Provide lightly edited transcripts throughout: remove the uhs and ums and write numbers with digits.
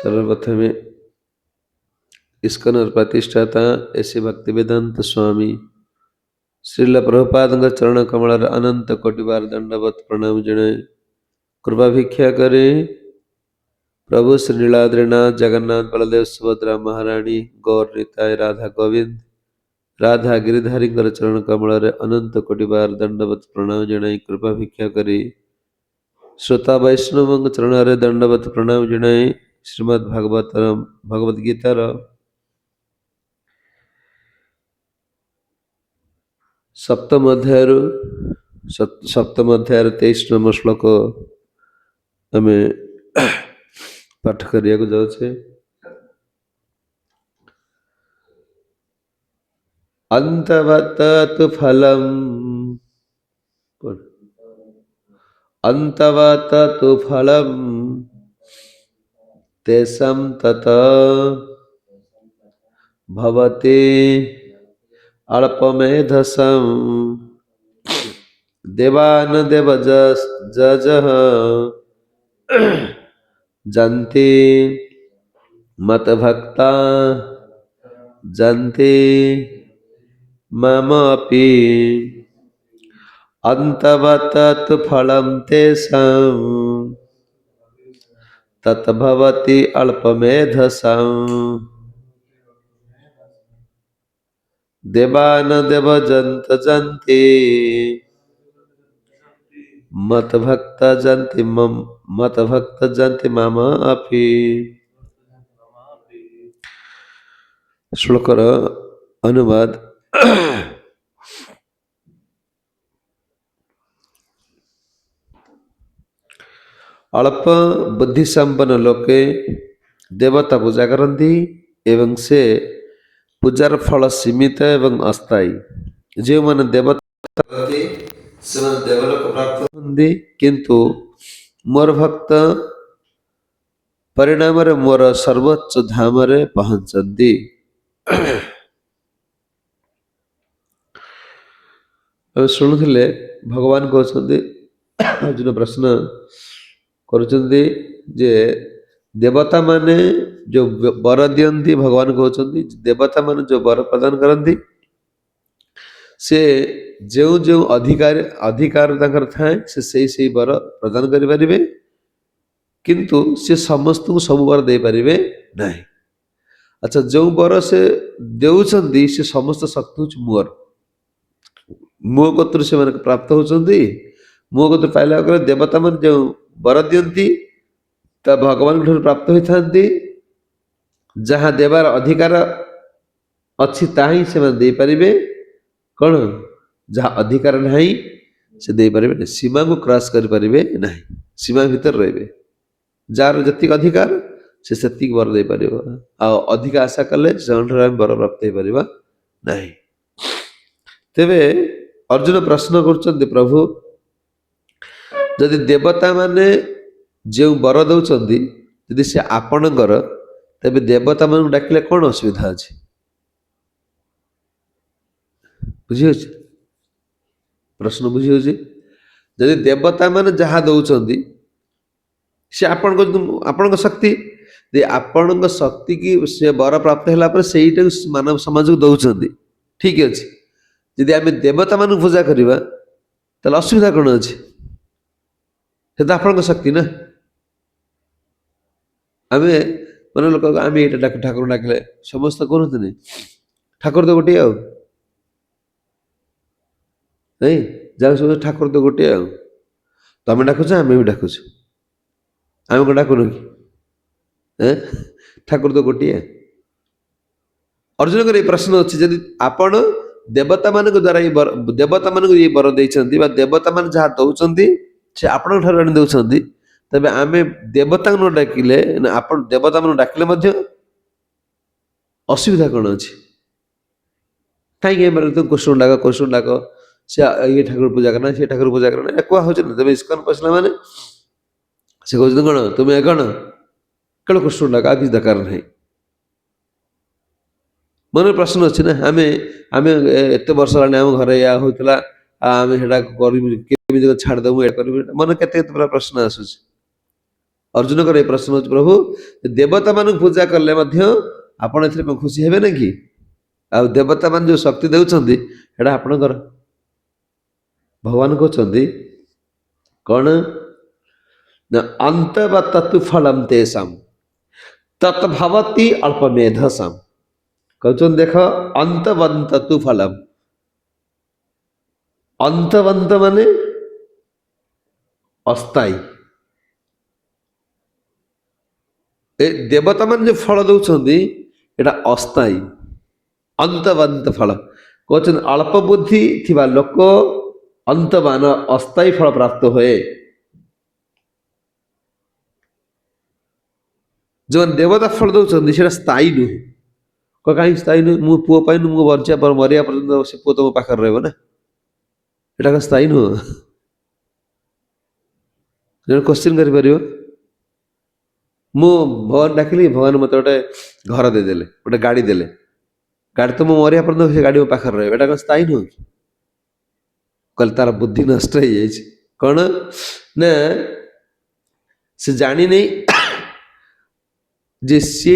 सर्वप्रथमे ISKCON प्रतिष्ठाता ऐसे भक्ति वेदांत स्वामी श्रील प्रभुपाद चरण कमल अनंत कोटि बार दंडवत प्रणाम जनाए कृपा भिक्षा करे प्रभु श्री लीलाद्रीनाथ जगन्नाथ बलदेव सुभद्रा महारानी गौर निताय राधा गोविंद राधा गिरिधारी चरण कमल अनंत कोटि बार दंडवत प्रणाम जनाए कृपा भिक्षा करे श्रोता वैष्णव चरण दंडवत प्रणाम जनाए श्रीमद् भगवद गीतार सप्तम अध्याय 23 नंबर श्लोक आम पाठ करिया जाऊे। अंतवत तु फलम अंतवत तु फलम तेषां तत भवति अल्पमेधसं देवान देवजः जन्ति मतभक्ता जन्ति ममपि अंतवत तु फलं तेषां तत् भवति अल्पमेधसं देवान देवजन्त जन्ति मतभक्त जन्ति मम अपि। श्लोकर अनुवाद। अल्प बुद्धि संपन्न लोके देवता पूजा करती एवं से पूजार फल सीमित एवं अस्थायी। जो मैंने देवता से देवलोक प्राप्त होती किंतु मोर भक्त परिणाम मोर सर्वोच्च धाम पहुंचती। शुणुले भगवान कहते अर्जुन प्रश्न करुचंदी जे देवता माने जो वर दियंती भगवान कहते देवता माने जो वर प्रदान करती से जो जो अधिकार थाए से वर प्रदान करें किंतु से समस्त को सब वर दे पारे ना। अच्छा जो वर से देउछंदी से समस्त शक्ति हूँ मोर मो कतु से प्राप्त होती मो कतु पाइला देवता मान जो वर दियंती ता भगवान प्राप्त होती जहाँ देवार अधिकार अच्छी ताही से दे पारे कौन जहाँ अधिकार नहीं से दे पारे ना सीमा को क्रॉस कर पारे ना सीमा भीतर रहे जार जति अधिकार से सेतिक वर दे पार अधिक आशा कले वर प्राप्त हो पार ना। तेबे अर्जुन प्रश्न कर प्रभु जदि देवता माने जो वर दौरान यदि से आपणकर तेबे देवता मान डाकिले कौन असुविधा अच्छे बुझी प्रश्न बुझी जदि देवता मान जहाँ दौरान से आपण शक्ति आपण शक्ति की से वर प्राप्त है से मानव समाज को दौरान ठीक अच्छे यदि आम देवता मान पूजा करवा तो असुविधा कौन अच्छे तो आपण शक्ति ना आम मन लोक आम ये ठाकुर डाकिले समस्त कहते नहीं ठाकुर तो गोटे नहीं जहाँ सब ठाकुर तो गोटे तुम डाकुच आम भी डाकुच आम को डाकुन कि ठाकुर तो गोटे। अर्जुन को प्रश्न अच्छी जदि आपण देवता मान द्वारा देवता मान ये वर देते देवता मान जहाँ दौरान से आपण आनी दौरान तेज आम देवता न डाकिले आप देवता मान डाकिले असुविधा कौन अच्छे कहीं तुम कृष्ण डाक से ये ठाकुर पूजा करना से ठाकुर पूजा करना कुआ हो तेज इस्कन पसला माने से कहते कौन तुम्हें कौन कल कृष्ण डाक किसी दरकार नहीं मन प्रश्न अच्छे ना आम आम एत वर्ष आम घर या होता आम छाड़देमु मन के प्रश्न आसूस अर्जुन ये प्रश्न हो प्रभु देवता मान पूजा कले आपण ए खुशी हेबे ना कि आ देवता मान जो शक्ति देउछंदी एटा आपणकर भगवान कहते कौन ना अंतवतु फलम तेषाम तत्भवती अल्पमेधसाम कहते देख अंतवंतु फलम अंतवंत माने अस्थायी ए देवता मान जो फल दौरान एटा अस्थायी अंतवंत फल कहते अल्प बुद्धि थिबा लोक अंतमान अस्थायी फल प्राप्त हुए जो देवता फल दौरान से स्थायी नुहे कहीं स्थायी नुहे मु पुओ पाइन मु बंचा पर मरिया पर्यंत से पुओ तुम पाखर रहा ना एटा स्थायी नुह जो क्वेश्चन कर मु भगवान डाकिली भगवान मत गोटे घर देदेले गोटे गाड़ी देले गाड़ी तो मु मरिया पर्यंत से गाड़ी मो पाखर रहा एटा स्थायी नुह कल तार बुद्धि नष्ट हो जाए कौन ना से जानी नहीं जे सी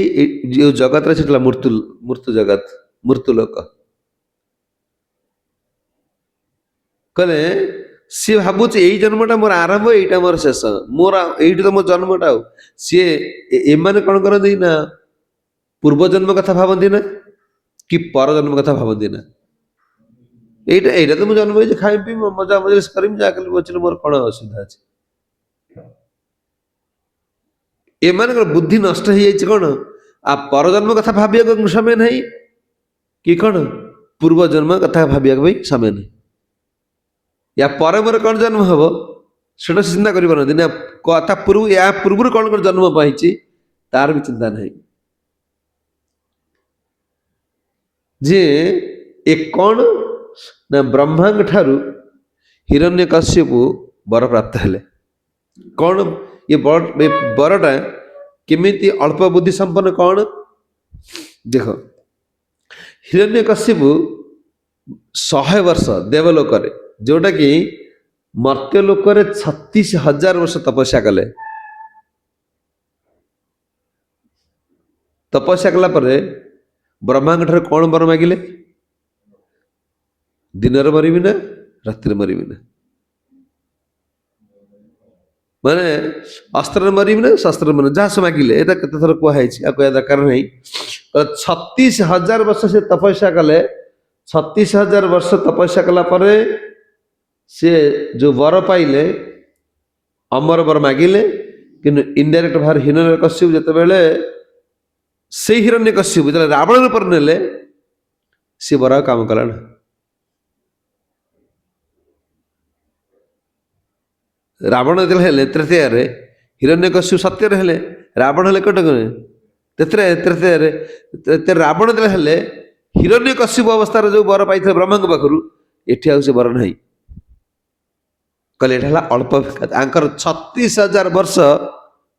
जो जगत रे मृत्यु मृत्यु जगत मृत्यु लोक कले सी भावुचे यही जन्मटा मोर आरंभ यहीटा मोर शेष मोर यही तो मो जन्मटा सी एमाने कौन करती ना पूर्व जन्म कथा भावती ना कि पर जन्म कथा भावती ना यहीटा तो मुझे जन्म खाई पी मजा मजलिस करमी जाकली बचले मोर कौन असुविधा अच्छे एमान बुद्धि नष्ट हो जाए कौन आ पर जन्म कथा भाविया समय नहीं कि कौन पूर्व जन्म कथा भाविया भी समय नहीं या पर मोर कौन जन्म हम से चिंता करना ना कथा पूर्व या पूर्व कौन कौन जन्म पाई तार भी चिंता नहीं जे एक कौन ना ब्रह्मांड ठारू हिरण्यकश्यपु वर प्राप्त हेले कौन ये बरटा केमिति अल्प बुद्धि संपन्न कौन देख हिरण्यकश्यपु 100 वर्ष देवलोक जोटा कि मर्त्यलोक 36,000 वर्ष तपस्या कले तपस्या कला ब्रह्मांड ठार कौन वर मागिले दिन मरबी ना राति मरबी ना माने अस्त्र मरबी ना शस्त्र मर जहाँ से मागिले ये केत थर कहुई कह दरकार नहीं 36,000 वर्ष से तपस्या कले 36,000 वर्ष तपस्या कला से जो वर पाइले अमर वर मागिले कि इनडायरेक्ट बाहर हिरण्यकश्यप जिते बेले से हिरण्यकश्यप जो रावण रूप नेले सी वर काम कला ना रावण हेले तृतीय हिरण्यकश्यप सत्य हेले रावण हेले कटक तृतीय रावण हेले हिरण्यकश्यप अवस्था जो वर पाई ब्रह्मा पाखु एठी आ वर नहीं कहले एटा अल्प आंकर 36,000 वर्ष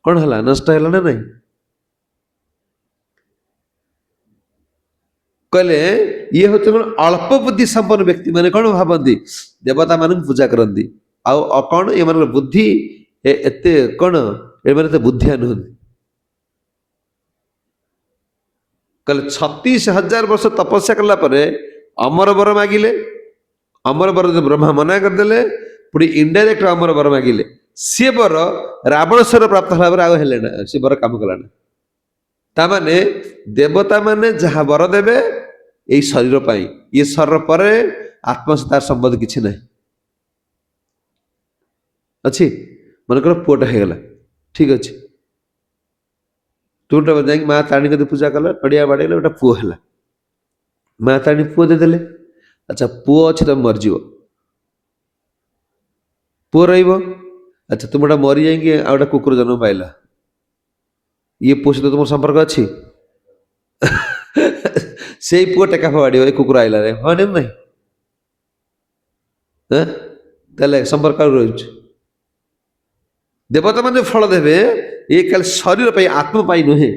कौन है नष्ट है ना नहीं कहले ये हूँ कौन अल्प बुद्धि संपन्न व्यक्ति मैंने कौन भावती देवता मान पूजा करती आ कौन ये बुद्धि एते कौन ये बुद्धिया नुह कहले 36,000 वर्ष तपस्या कला अमर वर मागिले अमर वर ब्रह्मा मना करदे पुणी इनडायरेक्ट अमर वर मागिले सी वर रावण स्वर प्राप्त होला आगे ना सी वर काम कला ना तामाने देवता माने जहाँ वर देवे यही शरीर पाई ये शरीर पर आत्मा से तार संबंध किसी ना अच्छी मनकर पुआटा होगला ठीक अच्छे तू जा माँ ताणी कद पूजा कल नड़िया बाड़े गोटे पुओ है माँ ताणी पुओ देदेले अच्छा पुओ अच्छे तुम मरज पुओ अच्छा तुम गोटे मरी जाइए आ गए कुकुर जन्म पाइला ये पुओ सहित तुम संपर्क अच्छी से पुओ टेका फवाड़ कुकुर आइला हाँ नहीं ताले संपर्क रोच देवता मान फल देवे ये कल शरीर पर आत्मा पाई नुहे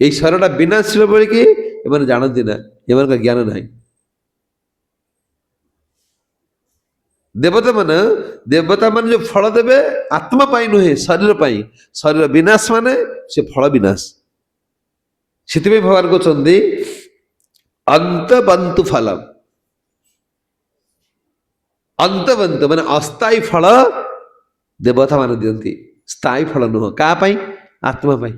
ये शरीर विनाशील बोल कि जानती ना ये ज्ञान ना ଦେବତା ମାନେ ଯୋଉ ଫଳ ଦେବେ ଆତ୍ମା ପାଇଁ ନୁହେଁ, ଶରୀର ପାଇଁ। ଶରୀର ବିନାଶ ମାନେ ସେ ଫଳ ବିନାଶ। ସେଥିପାଇଁ ଭଗବାନ କହୁଛନ୍ତି ଅନ୍ତବନ୍ତୁ ଫଲମ୍। ଅନ୍ତବନ୍ତ ମାନେ ଅସ୍ଥାୟୀ ଫଳ ଦେବତା ମାନେ ଦିଅନ୍ତି, ସ୍ଥାୟୀ ଫଳ ନୁହଁ। କାହା ପାଇଁ? ଆତ୍ମା ପାଇଁ।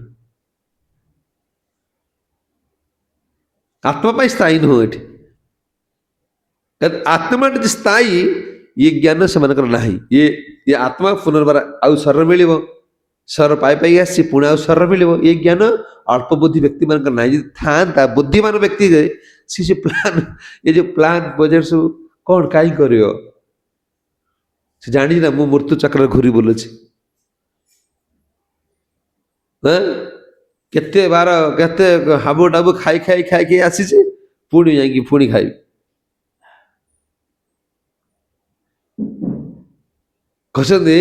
ଆତ୍ମା ପାଇଁ ସ୍ଥାୟୀ ନୁହଁ ଏଠି। ଆତ୍ମା ଯଦି ସ୍ଥାୟୀ, ଇଏ ଜ୍ଞାନ ସେମାନଙ୍କର ନାହିଁ। ଇଏ ଆତ୍ମା ପୁନର୍ବାର ଆଉ ଶରୀର ମିଳିବ, ଶରୀର ପାଇ ଆସିଛି, ପୁଣି ଆଉ ଶରୀର ମିଳିବ। ଏ ଜ୍ଞାନ ଅଳ୍ପ ବୁଦ୍ଧି ବ୍ୟକ୍ତି ମାନଙ୍କର ନାହିଁ। ଯଦି ଥାଆନ୍ତା ବୁଦ୍ଧିମାନ ବ୍ୟକ୍ତି ସେ ପ୍ଲାନ୍, ଏ ଯୋଉ ପ୍ଲାନ୍ ବଜେଟ୍ ସବୁ କଣ କାହିଁ କରିବ? ସେ ଜାଣିଛି ନା ମୁଁ ମୃତ୍ୟୁ ଚକ୍ରରେ ଘୁରି ବୁଲୁଛି। କେତେ ବାର କେତେ ହାବୁ ଡାବୁ ଖାଇ ଆସିଛି, ପୁଣି ଯାଇକି ପୁଣି ଖାଇବି। କହୁଛନ୍ତି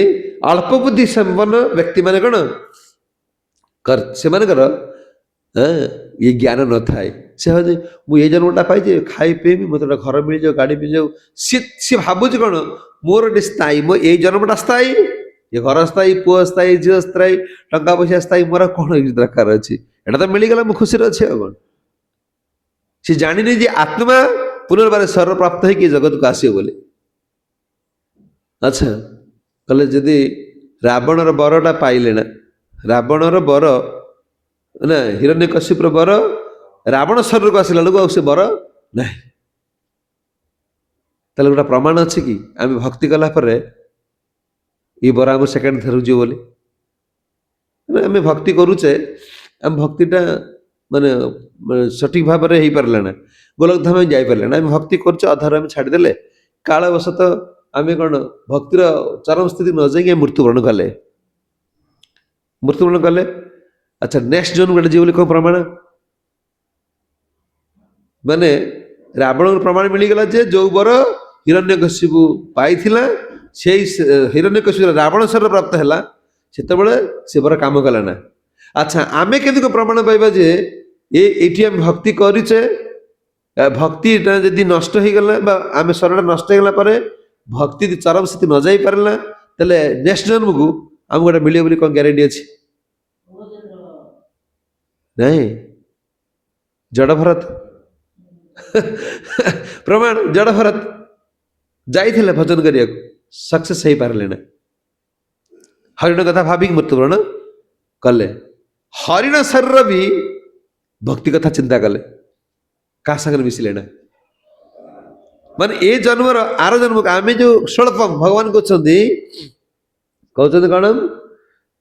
ଅଳ୍ପ ବୁଦ୍ଧି ସମ୍ପନ୍ନ ବ୍ୟକ୍ତି ମାନେ କଣ ସେମାନଙ୍କର ଇଏ ଜ୍ଞାନ ନଥାଏ। ସେ ଭାବୁଛି ମୁଁ ଏଇ ଜନ୍ମଟା ପାଇଛି, ଖାଇ ପିଇବି, ମୋତେ ଗୋଟେ ଘର ମିଳିଯାଉ, ଗାଡ଼ି ମିଳିଯାଉ। ସିଏ ଭାବୁଛି କଣ ମୋର ଗୋଟେ ସ୍ଥାୟୀ, ମୋ ଏଇ ଜନ୍ମଟା ସ୍ଥାୟୀ, ଏ ଘର ସ୍ଥାୟୀ, ପୁଅ ସ୍ଥାୟୀ, ଝିଅ ସ୍ଥାୟୀ, ଟଙ୍କା ପଇସା ସ୍ଥାୟୀ, ମୋର କଣ ଦରକାର ଅଛି? ଏଟା ତ ମିଳିଗଲା, ମୁଁ ଖୁସିରେ ଅଛି ଆଉ କଣ। ସେ ଜାଣିନି ଯେ ଆତ୍ମା ପୁନର୍ବାର ଶରୀର ପ୍ରାପ୍ତ ହେଇକି ଜଗତକୁ ଆସିବ ବୋଲି। ଆଚ୍ଛା, କହିଲେ ଯଦି ରାବଣର ବରଟା ପାଇଲେ ନା, ରାବଣର ବର ନା ହିରଣ୍ୟକଶ୍ୟପର ବର ରାବଣ ଶରୀରକୁ ଆସିଲା ବେଳକୁ ଆଉ ସେ ବର ନାହିଁ, ତାହେଲେ ଗୋଟେ ପ୍ରମାଣ ଅଛି କି ଆମେ ଭକ୍ତି କଲା ପରେ ଏଇ ବର ଆମ ସେକେଣ୍ଡ ଥରକୁ ଯିବ ବୋଲି? ଆମେ ଭକ୍ତି କରୁଛେ, ଆମ ଭକ୍ତିଟା ମାନେ ସଠିକ ଭାବରେ ହେଇପାରିଲା ନା, ଗୋଲକଧାମ ଆମେ ଯାଇପାରିଲା ନା। ଆମେ ଭକ୍ତି କରୁଛେ, ଅଧାରୁ ଆମେ ଛାଡ଼ିଦେଲେ, କାଳବଶତଃ ଆମେ କଣ ଭକ୍ତିର ଚରମ ସ୍ଥିତି ନ ଯାଇକି ମୃତ୍ୟୁବରଣ କଲେ। ଆଚ୍ଛା, ନେକ୍ସଟ ଜନ୍ମ ଗୋଟେ ଯିବ ବୋଲି କଣ ପ୍ରମାଣ? ମାନେ ରାବଣର ପ୍ରମାଣ ମିଳିଗଲା ଯେ ଯୋଉ ବର ହିରଣ୍ୟକଶ୍ୟପ ପାଇଥିଲା, ସେଇ ହିରଣ୍ୟକଶ୍ୟପ ରାବଣ ଶରୀର ପ୍ରାପ୍ତ ହେଲା, ସେତେବେଳେ ସେ ବର କାମ କଲା ନା। ଆଚ୍ଛା, ଆମେ କେମିତି ପ୍ରମାଣ ପାଇବା ଯେ ଏଇଠି ଆମେ ଭକ୍ତି କରିଛେ, ଭକ୍ତିଟା ଯଦି ନଷ୍ଟ ହେଇଗଲା ବା ଆମେ ଶରୀରଟା ନଷ୍ଟ ହେଇଗଲା ପରେ ଭକ୍ତି ଚରମ ସ୍ଥିତି ନ ଯାଇ ପାରିଲା, ତାହେଲେ ନେକ୍ସଟ ଜନ୍ମକୁ ଆମକୁ ଗୋଟେ ମିଳିବ ବୋଲି କଣ ଗ୍ୟାରେଣ୍ଟି ଅଛି? ନାଇଁ। ଜଡ଼ ଭରତ ପ୍ରମାଣ, ଜଡ଼ ଭରତ ଯାଇଥିଲେ ଭଜନ କରିବାକୁ, ସକ୍ସେସ୍ ହେଇପାରିଲେ ନା। ହରିଣ କଥା ଭାବିକି ମୃତ୍ୟୁବରଣ କଲେ। ହରିଣ ଶରୀର ବି ଭକ୍ତି କଥା ଚିନ୍ତା କଲେ, କାହା ସାଙ୍ଗରେ ମିଶିଲେ ନା। ମାନେ ଏ ଜନ୍ମର ଆର ଜନ୍ମକୁ ଆମେ ଯୋଉ ସ୍ୱଳ୍ପମ ଭଗବାନ କହୁଛନ୍ତି କଣ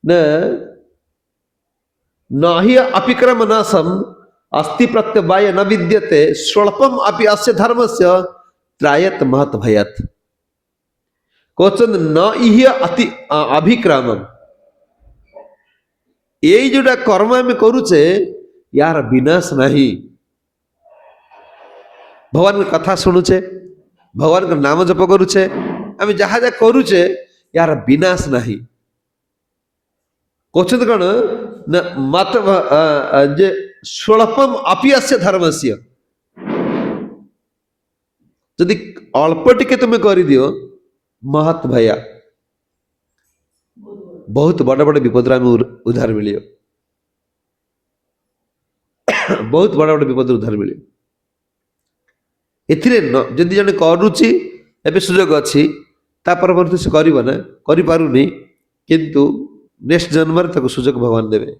ନା ନହି ଅପିକ୍ରମ ନାଶମ ଅସ୍ତି ପ୍ରତ୍ୟବାୟ ନ ବିଦ୍ୟତେ ସ୍ୱଳ୍ପମ ଆପି ଅସ୍ୟ ଧର୍ମସ୍ୟ ତ୍ରାୟତ ମହତ ଭୟାତ। କହୁଛନ୍ତି ନ ଇହ ଅତି ଅଭିକ୍ରମ, ଏଇ ଯୋଉଟା କର୍ମ ଆମେ କରୁଛେ ୟାର ବିନାଶ ନାହିଁ। ଭଗବାନଙ୍କ କଥା ଶୁଣୁଛେ, ଭଗବାନଙ୍କ ନାମ ଜପ କରୁଛେ, ଆମେ ଯାହା ଯାହା କରୁଛେ ୟାର ବିନାଶ ନାହିଁ। କହୁଛନ୍ତି କଣ ନା ମତ ଯେ ସ୍ୱଳ୍ପମ ଅପିଆସ୍ୟ ଧର୍ମସ୍ୟ, ଯଦି ଅଳ୍ପ ଟିକେ ତୁମେ କରିଦିଅ ମହତ ଭୟା, ବହୁତ ବଡ଼ ବଡ଼ ବିପଦରୁ ଆମେ ଉଦ୍ଧାର ମିଳିବ, ବହୁତ ବଡ଼ ବଡ଼ ବିପଦରୁ ଉଦ୍ଧାର ମିଳିବ। ଏଥିରେ ଯଦି ଜଣେ କରୁଛି, ଏବେ ସୁଯୋଗ ଅଛି, ତା ପରବର୍ତ୍ତୀ ସେ କରିବ ନା, କରିପାରୁନି, କିନ୍ତୁ ନେକ୍ସଟ ଜନ୍ମରେ ତାକୁ ସୁଯୋଗ ଭଗବାନ ଦେବେ।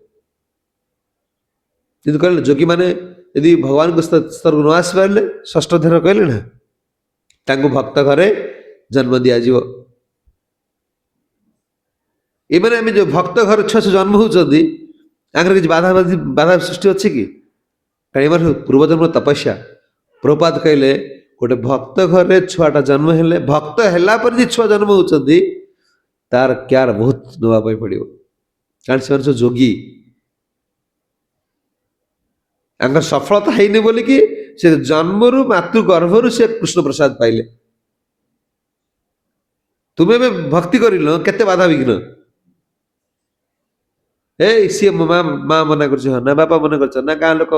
କିନ୍ତୁ କହିଲେ ଯୋଗୀମାନେ ଯଦି ଭଗବାନଙ୍କ ସ୍ତରକୁ ନ ଆସିପାରିଲେ, ଷଷ୍ଠ ଧ୍ୟାନ କହିଲେ ନା, ତାଙ୍କୁ ଭକ୍ତ ଘରେ ଜନ୍ମ ଦିଆଯିବ। ଏମାନେ ଆମେ ଯୋଉ ଭକ୍ତ ଘର ଛୁଆ ସବୁ ଜନ୍ମ ହଉଛନ୍ତି, ତାଙ୍କର କିଛି ବାଧା ସୃଷ୍ଟି ଅଛି କି? କାରଣ ଏମାନେ ପୂର୍ବଜନ୍ମ ତପସ୍ୟା। ପ୍ରଭୁପାଦ କହିଲେ ଗୋଟେ ଭକ୍ତ ଘରେ ଛୁଆଟା ଜନ୍ମ ହେଲେ, ଭକ୍ତ ହେଲା ପରେ ଯେ ଛୁଆ ଜନ୍ମ ହଉଛନ୍ତି, ତାର କେୟାର ବହୁତ ନେବା ପାଇଁ ପଡ଼ିବ, କାରଣ ସେମାନେ ସବୁ ଯୋଗୀ। ତାଙ୍କର ସଫଳତା ହେଇନି ବୋଲିକି ସେ ଜନ୍ମରୁ ମାତୃ ଗର୍ଭରୁ ସେ କୃଷ୍ଣ ପ୍ରସାଦ ପାଇଲେ। ତୁମେ ଏବେ ଭକ୍ତି କରିଲ, କେତେ ବାଧା ବିଘ୍ନ। ସିଏ ମା ମନା କରୁଛି, ନା ବାପା ମନା କରୁଛ, ନା ଗାଁ ଲୋକ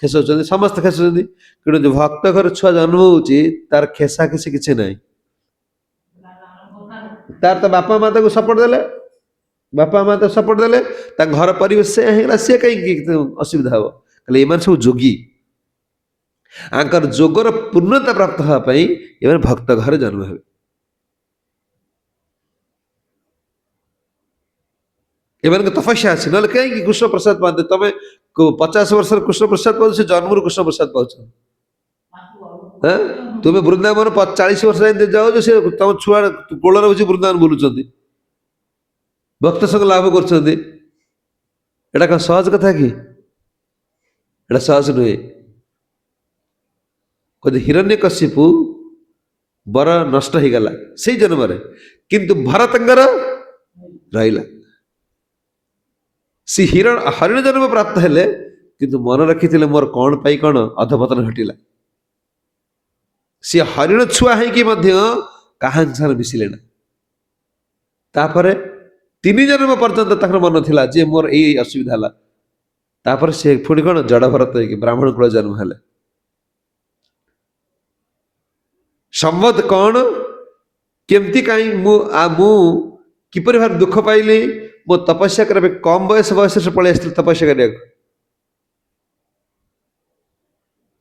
ଖେସଉଛନ୍ତି, ସମସ୍ତେ ଖେସୁଛନ୍ତି, କିନ୍ତୁ ଭକ୍ତ ଘର ଛୁଆ ଜନ୍ମ ହଉଛି ତାର ଖେସା ଖେସି କିଛି ନାହିଁ। तार तो बापा माँ ताको सपोर्ट देले, बापा माँ तो सपोर्ट देले, घर परिवेश से हेला सी कहीं असुविधा हम कहले एमान सब जोगी आंकर जोगर पूर्णता प्राप्त होगापी एवं भक्त घर जन्म हे। एमान तपस्या अच्छी ना कहीं कृष्ण प्रसाद पाते तुम 50 वर्ष कृष्ण प्रसाद पाओ से जन्म कृष्ण प्रसाद पाच तुम्हें वृंदावन 40 वर्ष जाओ से तुम छुआ कोल बस वृंदावन बुलूं भक्त संग लाभ कर सहज कथा कि एटा सहज नुहे। कद हिरण्यकशिपु बर नष्ट हो गला से जन्म किंतु भरतंगर रहिला सी हरिण जन्म प्राप्त हेले किंतु मन रखी मोर कौन पाई कौन अधपतन घटिला सी हरिण छुआ है मिसिले ना तापर 3 जन्म पर्यंत मन थिला जे मोर यही असुविधा है तापर से पुणी कौन जड़ भरत ब्राह्मण कुल जन्म है संबद कौन केमती कहीं मु किपर भार दुख पाइली मो तपस्या कर कम बयस से पलि तपस्या कर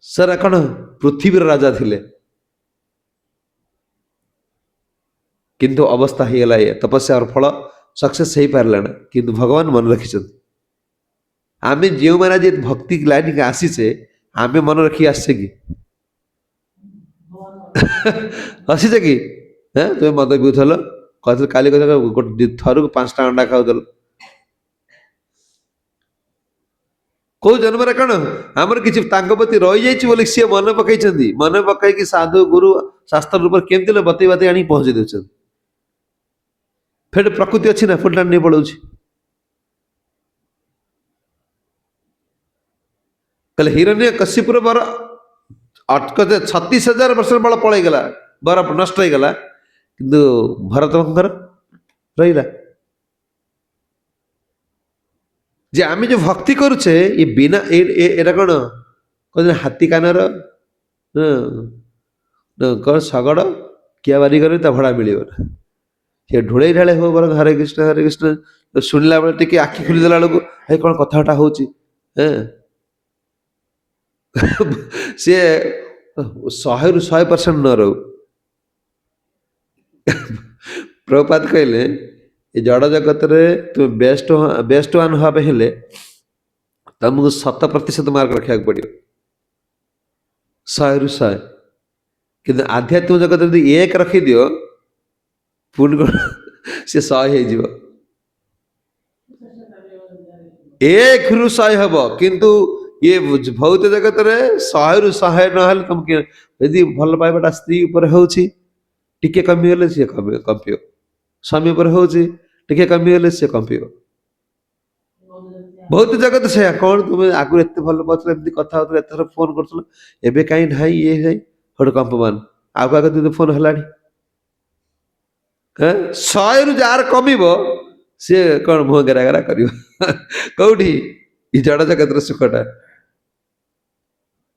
सर कौन पृथ्वी राजा थिले किंतु अवस्था ही गला ये तपस्या और फल सक्सेस हो पारा ना किंतु भगवान मन रखी आमे जो मैंने जे भक्ति लाइन के आसीचे आमे मन रखी आसे कि आसीचे कि तुम मद पिउल कहते काली गोटे थर 5टा अंडा खाऊल कौ जन्म कौन आमर किसी प्रति रही जाइए सी मन पकई मन पकई साधु गुरु शास्त्र रूप केमती बतई बतई आनी पहुंचे दे फिर प्रकृति अच्छी ना फुल टाइम नहीं पड़ो कहले हिरण्य कश्यपुर बर 36,000 वर्ष बल पलैगला बर नष्ट हो गला किंतु भरत रहा जे आम जो भक्ति करुचे ये बिना एरा कौन कहते हाथी कानर कौन शगड़ किया बारी कर भड़ा मिल सी ढोड़े ढाले हो बर हरे कृष्ण शुणला बेले टे आखि खोलीदेला बेलू है कौन कथाटा हो सी 100% न रो प्रभुपाद कहले जड़ जगत रे तुम बेस्ट वन हाँ हेले तुमको 100% मार्क रखा पड़ो 100 कि आध्यात्मिक जगत यदि 1 रखी दियो पुण्य गुण से 100 हो 1 रु 100 हम किंतु ये भौत जगत रे 100 रु 100 ना तुम यदि भल पाइबाटा स्त्री उपर होची टिके कमी हेले सी कंपियो स्वामी उपर होची टिके कमी हेले सी कंपियो बहुत जगत से कौन तुम आगु एत भल पाथल एमती कथा होत एत फोन करथल एबे काई ढाई ये है हड कंपमान आगु आगु तो फोन हलाडी 100 रु जार कमिबो से कौन मुह गेरा गेरा करियो कौटी ई जड़ जगत सुखटा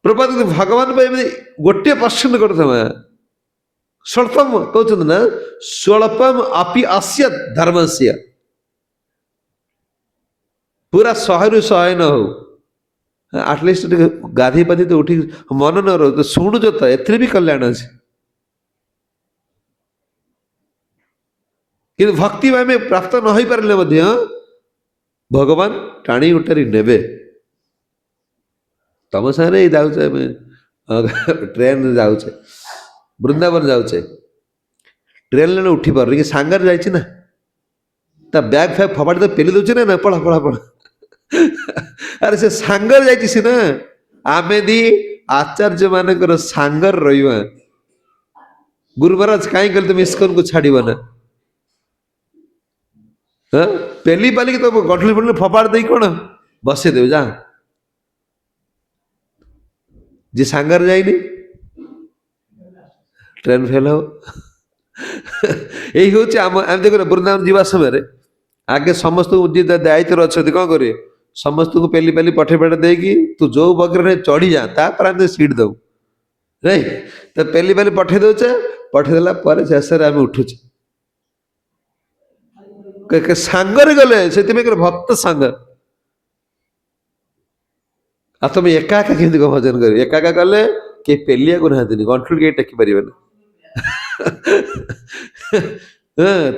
प्रभात भगवान गोटे पर्सेंट कर स्वल्पम कहते ना स्वल्पम अपि अस्य धर्म से पूरा 100 रु 100 न हो आटलिस्ट गाधी पाधी तो उठी मन न रो तो शुणुच तो एथि भी कल्याण अच्छे कि भक्ति में प्राप्त न हो पारे भगवान टाणी उठारी नेबे तुम सारे जाऊे ट्रेन जाऊे वृंदावन जाऊे ट्रेन ले उठी पार कि सांगर जाइए ना ता बैग फैग फपाड़ी तो पेली दूचे ना पढ़ा पढ़ा पढ़ा अरे से सांगर जाइए ना आमे दी आचार्य मानकर सांगर रहा गुरु महाराज कहीं कहते तुम इस्कन को छाड़ ना पेली पाली तो गठली पड़े फपाड़ दे कौन बसई देव जा जी सांगर जाइनी ट्रेन फेल हो यही हूँ आम देख वृंदावन जीवा समय आगे समस्त दायित्व अच्छा कौन करें समस्त को पेली पेली पठे पेटे देगी तू जो बगरे चढ़ी जा तापर आम सीट दऊ नहीं तो पेली पेली पठे दौचे पठेदेला शेष में आम उठुचे ସାଙ୍ଗରେ ଗଲେ ସେଥିପାଇଁ କହିଲେ ଭକ୍ତ ସାଙ୍ଗ। ଆଉ ତମେ ଏକା ଏକା କେମିତି କଣ ଭଜନ କରିବ? ଏକା ଏକା ଗଲେ କେହି ପେଲିବାକୁ ନାହାନ୍ତିନି, ଗଣ୍ଠୁରୁ କେହି ଟେକି ପାରିବେନି।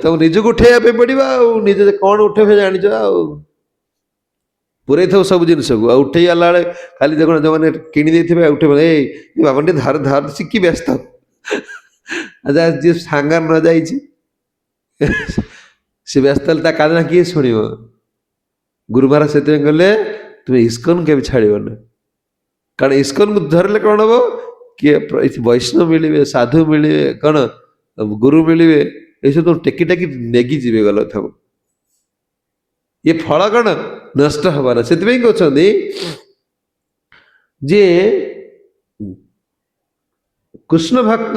ତମକୁ ନିଜକୁ ଉଠେଇବା ପାଇଁ ପଡିବ ଆଉ, ନିଜେ କଣ ଉଠେଇବେ ଜାଣିଛ ଆଉ, ପୁରେଇ ଥାଉ ସବୁ ଜିନିଷକୁ। ଆଉ ଉଠେଇ ଆଲା ବେଳେ ଖାଲି ଦେଖୁନ ଯୋଉମାନେ କିଣି ଦେଇଥିବେ ଉଠେଇ ଏଇ ବାବା ଟିକେ ଧାର ଧାର ଶିଖି ବ୍ୟସ୍ତ। ଆଚ୍ଛା ଯିଏ ସାଙ୍ଗରେ ନ ଯାଇଛି ସେ ବ୍ୟସ୍ତ ହେଲେ ତା କାନ୍ଦ କିଏ ଶୁଣିବ? ଗୁରୁ ମହାରାଜ ସେଥିପାଇଁ କହିଲେ ତୁମେ ଇସ୍କନ କେବେ ଛାଡ଼ିବନି। କାରଣ ଇସ୍କନକୁ ଧରିଲେ କଣ ହବ? କିଏ ବୈଷ୍ଣବ ମିଳିବେ, ସାଧୁ ମିଳିବେ, କଣ ଗୁରୁ ମିଳିବେ, ଏସବୁ ତ ଟେକି ଟେକି ନେଗି ଯିବେ ଗଲ ଥାଉ। ଇଏ ଫଳ କଣ ନଷ୍ଟ ହବାର। ସେଥିପାଇଁ କହୁଛନ୍ତି ଯେ କୃଷ୍ଣ ଭକ୍ତ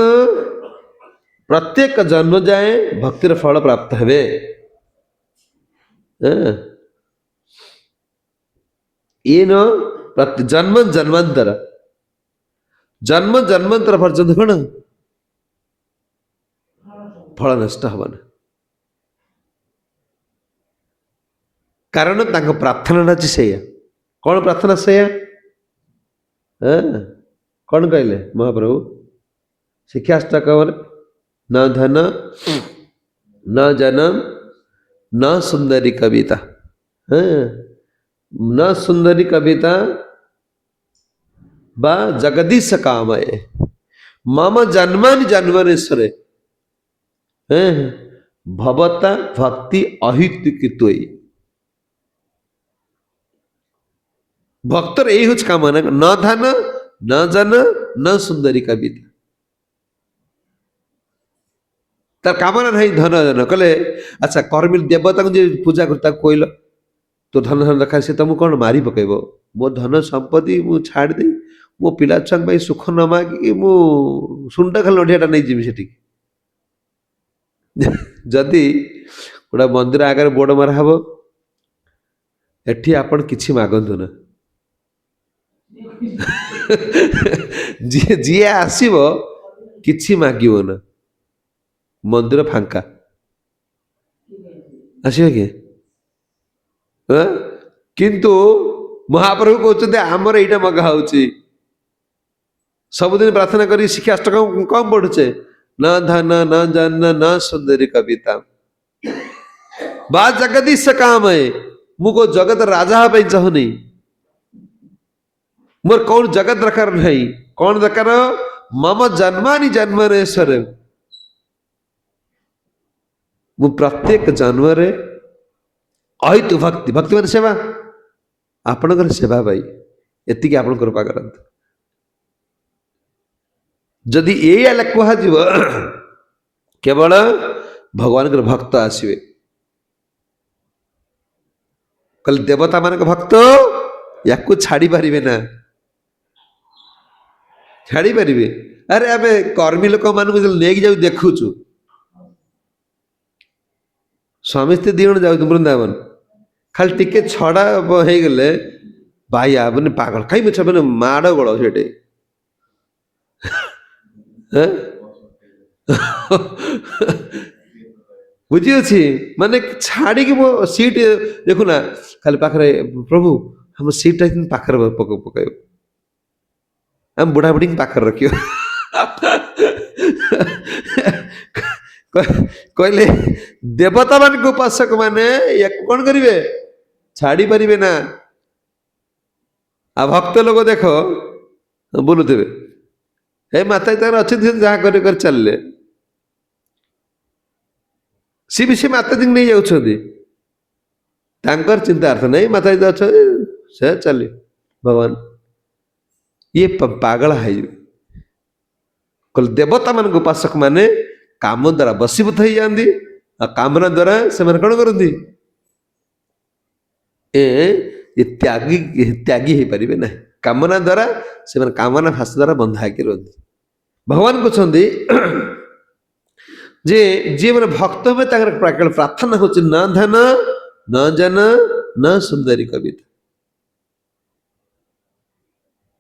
ପ୍ରତ୍ୟେକ ଜନ୍ମ ଯାଏ ଭକ୍ତିର ଫଳ ପ୍ରାପ୍ତ ହେବେ। ଇଏ ଜନ୍ମ ଜନ୍ମାନ୍ତର, ଜନ୍ମ ଜନ୍ମାନ୍ତର ପର୍ଯ୍ୟନ୍ତ କଣ ଫଳ ନଷ୍ଟ ହବନି। କାରଣ ତାଙ୍କ ପ୍ରାର୍ଥନା ଅଛି ସେଇଆ। କଣ ପ୍ରାର୍ଥନା ସେଇଆ? କଣ କହିଲେ ମହାପ୍ରଭୁ ଶିକ୍ଷାଷ୍ଟକରେ? न धन न जन्म न सुंदरी कविता, न सुंदरी कविता बा जगदीश कामये मम जन्मानि जन्मनेश्वरे भवता भक्ति अहितुकितोई। भक्तर यही हूँ कामना, न धन न जन न सुंदरी कविता। तार कामना नहीं धन जन। कहले अच्छा कर्मी देवता को पूजा कर कहल तो धन धन रखा से तुमको कौन मारी पकेब? मो धन संपत्ति मु छाड़ दे मो पिला छुआ सुख न मागिकी मु सुंडा खाली नडियाटा नहीं जीवी सेठी। जदि गोटे मंदिर आगे बोर्ड मारा हम एठी आपण किछि मागंतु ना जी आसीबो किछि मागिबो ना, मंदिर फांका आसो कि? किंतु महाप्रभु कहते आमर एटा मगा होची। सबुदिन प्रार्थना करी शिक्षाष्टक कम पढ़ुचे, न धन न जन न सुंदरी कविता बा जगदीश काम है। मुझको जगत राजा पे चाहूनी, मोर कौन जगत दरकार नहीं, कौन दरकार मम जन्मानि जन्मनेश्वर। मु प्रत्येक जन्म रे अहितु भक्ति, भक्ति मान सेवा, आपणकर सेवा भाई एतिकी आपण कृपा करंतु। जदि ये कह केवल भगवान भक्त आसवे, कल देवता मान भक्त या छाड़ी पारे ना, छाड़ी पारे? अरे आम कर्मी लोक मान जाऊ देखुचु, स्वामी स्त्री दी जन जाऊ वृंदावन, खाली टिके छड़ा हो गले भाई मैंने पागल कहीं मुझे मैंने माड़ गोल से बुझी अच्छी माने छाड़ी मो सीट देखुना खाली पाखे प्रभु हम सीटा पाखे पकाइब, आम बुढ़ा बुढ़ी पाखे रखियो। कहले देवता मान को उपासक माने या कौन करिवे? छाड़ी पारिबे ना। आ भक्त लोग देखो बोलुथे हे माता तार अच्छे जहाँ कर चलले सी भी से माता जी नहीं जाऊँगी, चिंता अर्थ नहीं माता जी अच्छा से चले भगवान ये पागल है। कल देवता मान उपासक माने काम द्वारा बसीभूत हो जाती, कामना द्वारा से कौन करती त्यागी त्यागी हो पारे ना, कामना द्वारा से कामना भाषा द्वारा बंधा कि रुहति। भगवान कहते जे जी मैंने भक्त हुए प्रार्थना हो न धन न जन न सुंदरी कविता।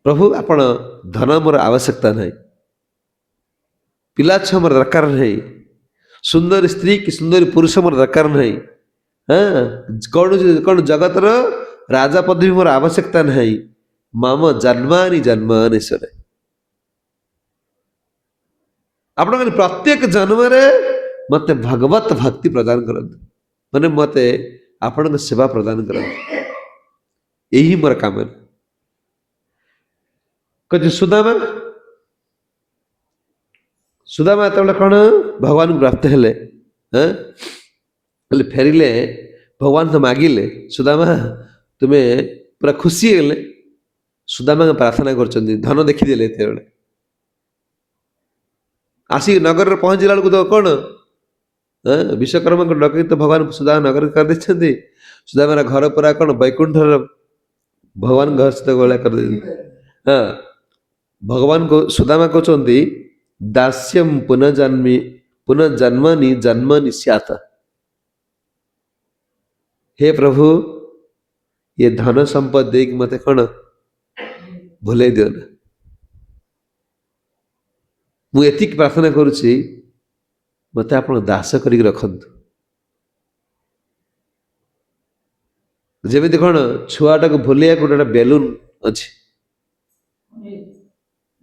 प्रभु आपण धन मोर आवश्यकता नहीं, पिला छुआ मोर दरकार नहीं, सुंदर स्त्री कि सुंदर पुरुष मोर दरकार नहीं, ହଁ କଣ ଜଗତର ରାଜା ପଦବୀ ମୋର ଆବଶ୍ୟକତା ନାହିଁ। ମମ ଜନ୍ମାନି ଜନ୍ମାନେଶ୍ୱରେ, ଆପଣ ପ୍ରତ୍ୟେକ ଜନ୍ମରେ ମତେ ଭଗବତ ଭକ୍ତି ପ୍ରଦାନ କରନ୍ତୁ, ମାନେ ମତେ ଆପଣଙ୍କ ସେବା ପ୍ରଦାନ କରନ୍ତୁ, ଏହି ମୋର କାମନା। କହୁଛି ସୁଦାମା, ସୁଦାମା ଯେତେବେଳେ କଣ ଭଗବାନଙ୍କୁ ପ୍ରାପ୍ତ ହେଲେ, ହେଲେ ଫେରିଲେ, ଭଗବାନ ତ ମାଗିଲେ, ସୁଦାମା ତୁମେ ପୁରା ଖୁସି ହେଇଗଲେ। ସୁଦାମାଙ୍କ ପ୍ରାର୍ଥନା କରୁଛନ୍ତି, ଧନ ଦେଖିଦେଲେ ଏତେବେଳେ ଆସିକି ନଗରରେ ପହଞ୍ଚିଲା ବେଳକୁ ତ କଣ ବିଶ୍ୱକର୍ମାଙ୍କ ଡକେଇ ତ ଭଗବାନ ସୁଦାମା ନଗର କରିଦେଇଛନ୍ତି। ସୁଦାମାର ଘର ପୁରା କଣ ବୈକୁଣ୍ଠର ଭଗବାନ ଘର ସହିତ ଗଳା କରିଦେଇଛନ୍ତି। ହଁ, ଭଗବାନ ସୁଦାମା କହୁଛନ୍ତି ଦାସ୍ୟମ୍ ପୁନଃଜନ୍ମନି ଜନ୍ମନି ସ୍ୟାତ। ହେ ପ୍ରଭୁ, ये ଧନ ସମ୍ପଦ ଦେଇକି ମତେ କଣ ଭୁଲେଇ ଦିଅ ନା। ମୁଁ ଏତିକି ପ୍ରାର୍ଥନା କରୁଛି, ମତେ ଆପଣ ଦାସ କରିକି ରଖନ୍ତୁ। ଯେମିତି କଣ ଛୁଆଟାକୁ ଭୁଲେଇବାକୁ ଗୋଟେ ବେଲୁନ ଅଛି,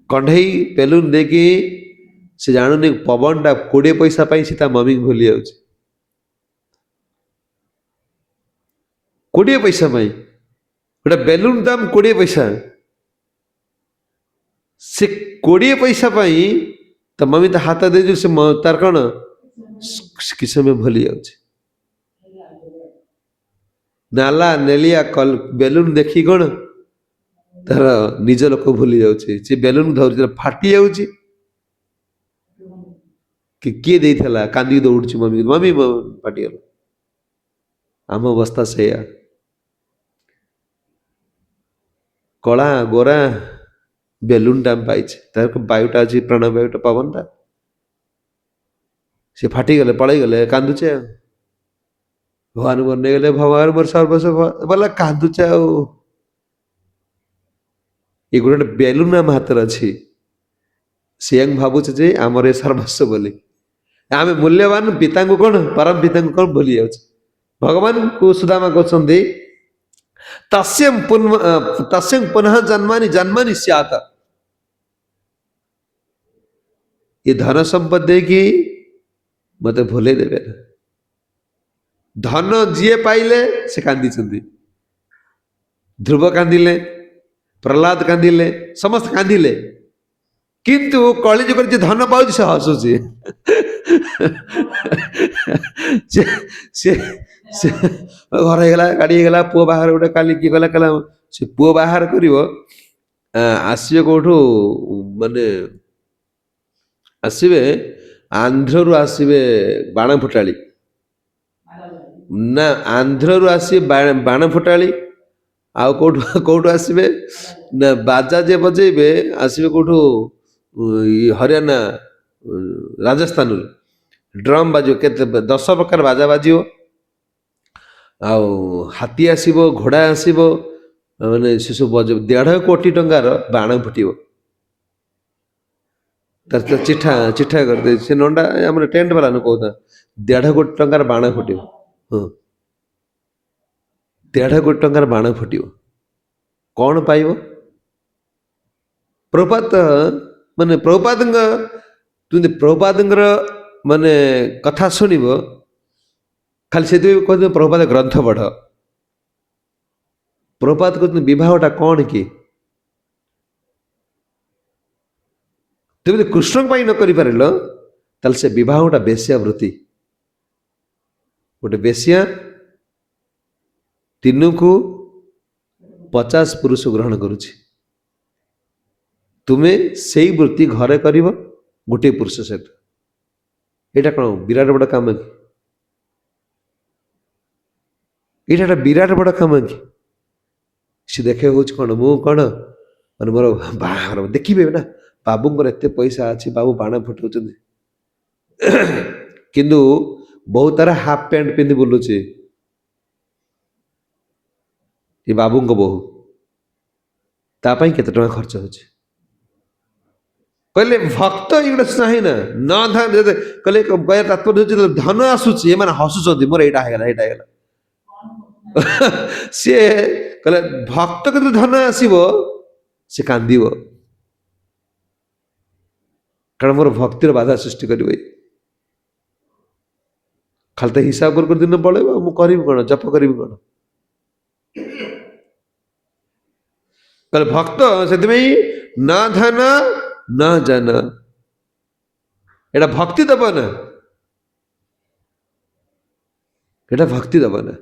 କଣ୍ଢେଇ ବେଲୁନ ଦେଇକି ସେ ଜାଣୁନି ପବନଟା 20 ପଇସା ପାଇଁ ସେ ତା ମମିକୁ ଭୁଲି ଯାଉଛି। 20 ପଇସା ପାଇଁ ଗୋଟେ ବେଲୁନ ଦାମ 20 ପଇସା, ସେ 20 ପଇସା ପାଇଁ ତା ମମି ତା ହାତ ଦେଇଛୁ, ସେ ତାର କଣ କିଛି ସମୟ ଭୁଲି ଯାଉଛି। ନାଲା ନେଳିଆ ବେଲୁନ ଦେଖି କଣ ତାର ନିଜ ଲୋକ ଭୁଲି ଯାଉଛି। ସେ ବେଲୁନ ଧରୁଛି, ଫାଟି ଯାଉଛି, କିଏ ଦେଇଥିଲା କାନ୍ଦିକି ଦୌଡୁଛି ମମି, ମମି ଫାଟିଗଲା। ଆମ ଅବସ୍ଥା ସେଇଆ, କଳା ଗୋରା ବେଲୁନଟା ଆମେ ପାଇଛେ, ତାର ବାୟୁଟା ଅଛି, ପ୍ରାଣବାୟୁଟା, ପବନଟା, ସେ ଫାଟିଗଲେ ପଳେଇଗଲେ କାନ୍ଦୁଛେ ଆଉ। ଭଗବାନ ମୋର ନେଇଗଲେ, ଭଗବାନ ମୋର ସର୍ବସ୍ୱ ବୋଲେ କାନ୍ଦୁଛେ ଆଉ। ଏ ଗୋଟେ ବେଲୁନ ଆମ ହାତରେ ଅଛି, ସିଏ ଭାବୁଛି ଯେ ଆମର ଏ ସର୍ବସ୍ୱ ବୋଲି। ଆମେ ମୂଲ୍ୟବାନ ପିତାଙ୍କୁ କଣ, ପରମ ପିତାଙ୍କୁ କଣ ଭୁଲି ଯାଉଛି। ଭଗବାନଙ୍କୁ ସୁଦାମା କହୁଛନ୍ତି ତସ୍ୟଂ ପୁନଃ ଜନ୍ମାନି ଜନ୍ମାନି ସ୍ୟାତ। ଏ ଧନ ସମ୍ପଦ ଦେଇକି ମତେ ଭୁଲେଇ ଦେବେ ନା। ଧନ ଯିଏ ପାଇଲେ ସେ କାନ୍ଦିଛନ୍ତି, ଧ୍ରୁବ କାନ୍ଦିଲେ, ପ୍ରହ୍ଲାଦ କାନ୍ଦିଲେ, ସମସ୍ତେ କାନ୍ଦିଲେ, କିନ୍ତୁ କଳିଯୁଗରେ ଯିଏ ଧନ ପାଉଛି ସେ ହସୁଛି। ଘର ହେଇଗଲା, ଗାଡି ହେଇଗଲା, ପୁଅ ବାହାର ଗୋଟେ କାଲି କିଏ ଗଲା କହିଲା ସେ ପୁଅ ବାହାର କରିବ, ଆସିବେ କୋଉଠୁ, ମାନେ ଆସିବେ ଆନ୍ଧ୍ରରୁ, ଆସିବେ ବାଣ ଫୁଟାଳି, ନା ଆନ୍ଧ୍ରରୁ ଆସିବେ ବାଣ ଫୁଟାଳି, ଆଉ କୋଉଠୁ ଆସିବେ ନା ବାଜା ଯେ ବଜେଇବେ, ଆସିବେ କୋଉଠୁ ହରିୟାଣା, ରାଜସ୍ଥାନରୁ ଡ୍ରମ୍ ବାଜିବ, କେତେ 10 ପ୍ରକାର ବାଜା ବାଜିବ, ଆଉ ହାତୀ ଆସିବ, ଘୋଡ଼ା ଆସିବ, ମାନେ ସେସବୁ ବଜେଇବ। 1.5 କୋଟି ଟଙ୍କାର ବାଣ ଫୁଟିବ, ତାର ଚିଠା କରିଦେଇଛି ସେ ନଣ୍ଡା, ଆମର ଟେଣ୍ଟ ବାଲା କହୁଥା, 1.5 କୋଟି ଟଙ୍କାର ବାଣ ଫୁଟିବ। ହଁ, 1.5 କୋଟି ଟଙ୍କାର ବାଣ ଫୁଟିବ, କଣ ପାଇବ? ପ୍ରଭୁପାଦ, ମାନେ ପ୍ରଭୁପାଦଙ୍କର ମାନେ କଥା ଶୁଣିବ, ଖାଲି ସେଥିପାଇଁ କହୁଛନ୍ତି ପ୍ରଭୁପାଦ ଗ୍ରନ୍ଥ ପଢ। ପ୍ରଭୁପାଦ କହୁଛନ୍ତି ବିବାହଟା କଣ କି? ତୁମେ ଯଦି କୃଷ୍ଣଙ୍କ ପାଇଁ ନ କରିପାରିଲ, ତାହେଲେ ସେ ବିବାହଟା ବେଶ୍ୟା ବୃତ୍ତି। ଗୋଟେ ବେଶ୍ୟା ଦିନକୁ 50 ପୁରୁଷ ଗ୍ରହଣ କରୁଛି, ତୁମେ ସେଇ ବୃତ୍ତି ଘରେ କରିବ ଗୋଟିଏ ପୁରୁଷ ସହିତ। ଏଇଟା କଣ ବିରାଟ ବଡ଼ କାମ କି? ଏଇଟା ଗୋଟେ ବିରାଟ ବଡ଼ କାମ କି? ସେ ଦେଖିବାକୁ ହଉଛି କଣ, ମୁଁ କଣ ମାନେ ମୋର ବାହାଘର ଦେଖିବେ ନା, ବାବୁଙ୍କର ଏତେ ପଇସା ଅଛି, ବାବୁ ବାଣ ଫୁଟାଉଛନ୍ତି, କିନ୍ତୁ ବୋହୁ ତାର ହାଫ ପ୍ୟାଣ୍ଟ ପିନ୍ଧି ବୁଲୁଛି, ଏ ବାବୁଙ୍କ ବୋହୁ, ତା ପାଇଁ କେତେ ଟଙ୍କା ଖର୍ଚ୍ଚ ହଉଛି? କହିଲେ ଭକ୍ତ ଏଇଗୁଡ଼ା ଚାହିଁ ନା, କହିଲେ କହିବା ତାତ୍ପର୍ଯ୍ୟ ହଉଛି ଧନ ଆସୁଛି, ଏମାନେ ହସୁଛନ୍ତି ମୋର ଏଇଟା ହେଇଗଲା, ଏଇଟା ହେଇଗଲା, ସିଏ କହିଲେ ଭକ୍ତ କିନ୍ତୁ ଧନ ଆସିବ ସେ କାନ୍ଦିବ, କାରଣ ମୋର ଭକ୍ତିର ବାଧା ସୃଷ୍ଟି କରିବ। ଖାଲି ତ ହିସାବ କରି ଦିନ ପଳେଇବ, ମୁଁ କରିବି କଣ, ଜପ କରିବି କଣ? କହିଲେ ଭକ୍ତ ସେଥିପାଇଁ ନା ଧନ ନା ଜନ, ଏଟା ଭକ୍ତି ଦବ ନା, ଏଟା ଭକ୍ତି ଦବ ନା।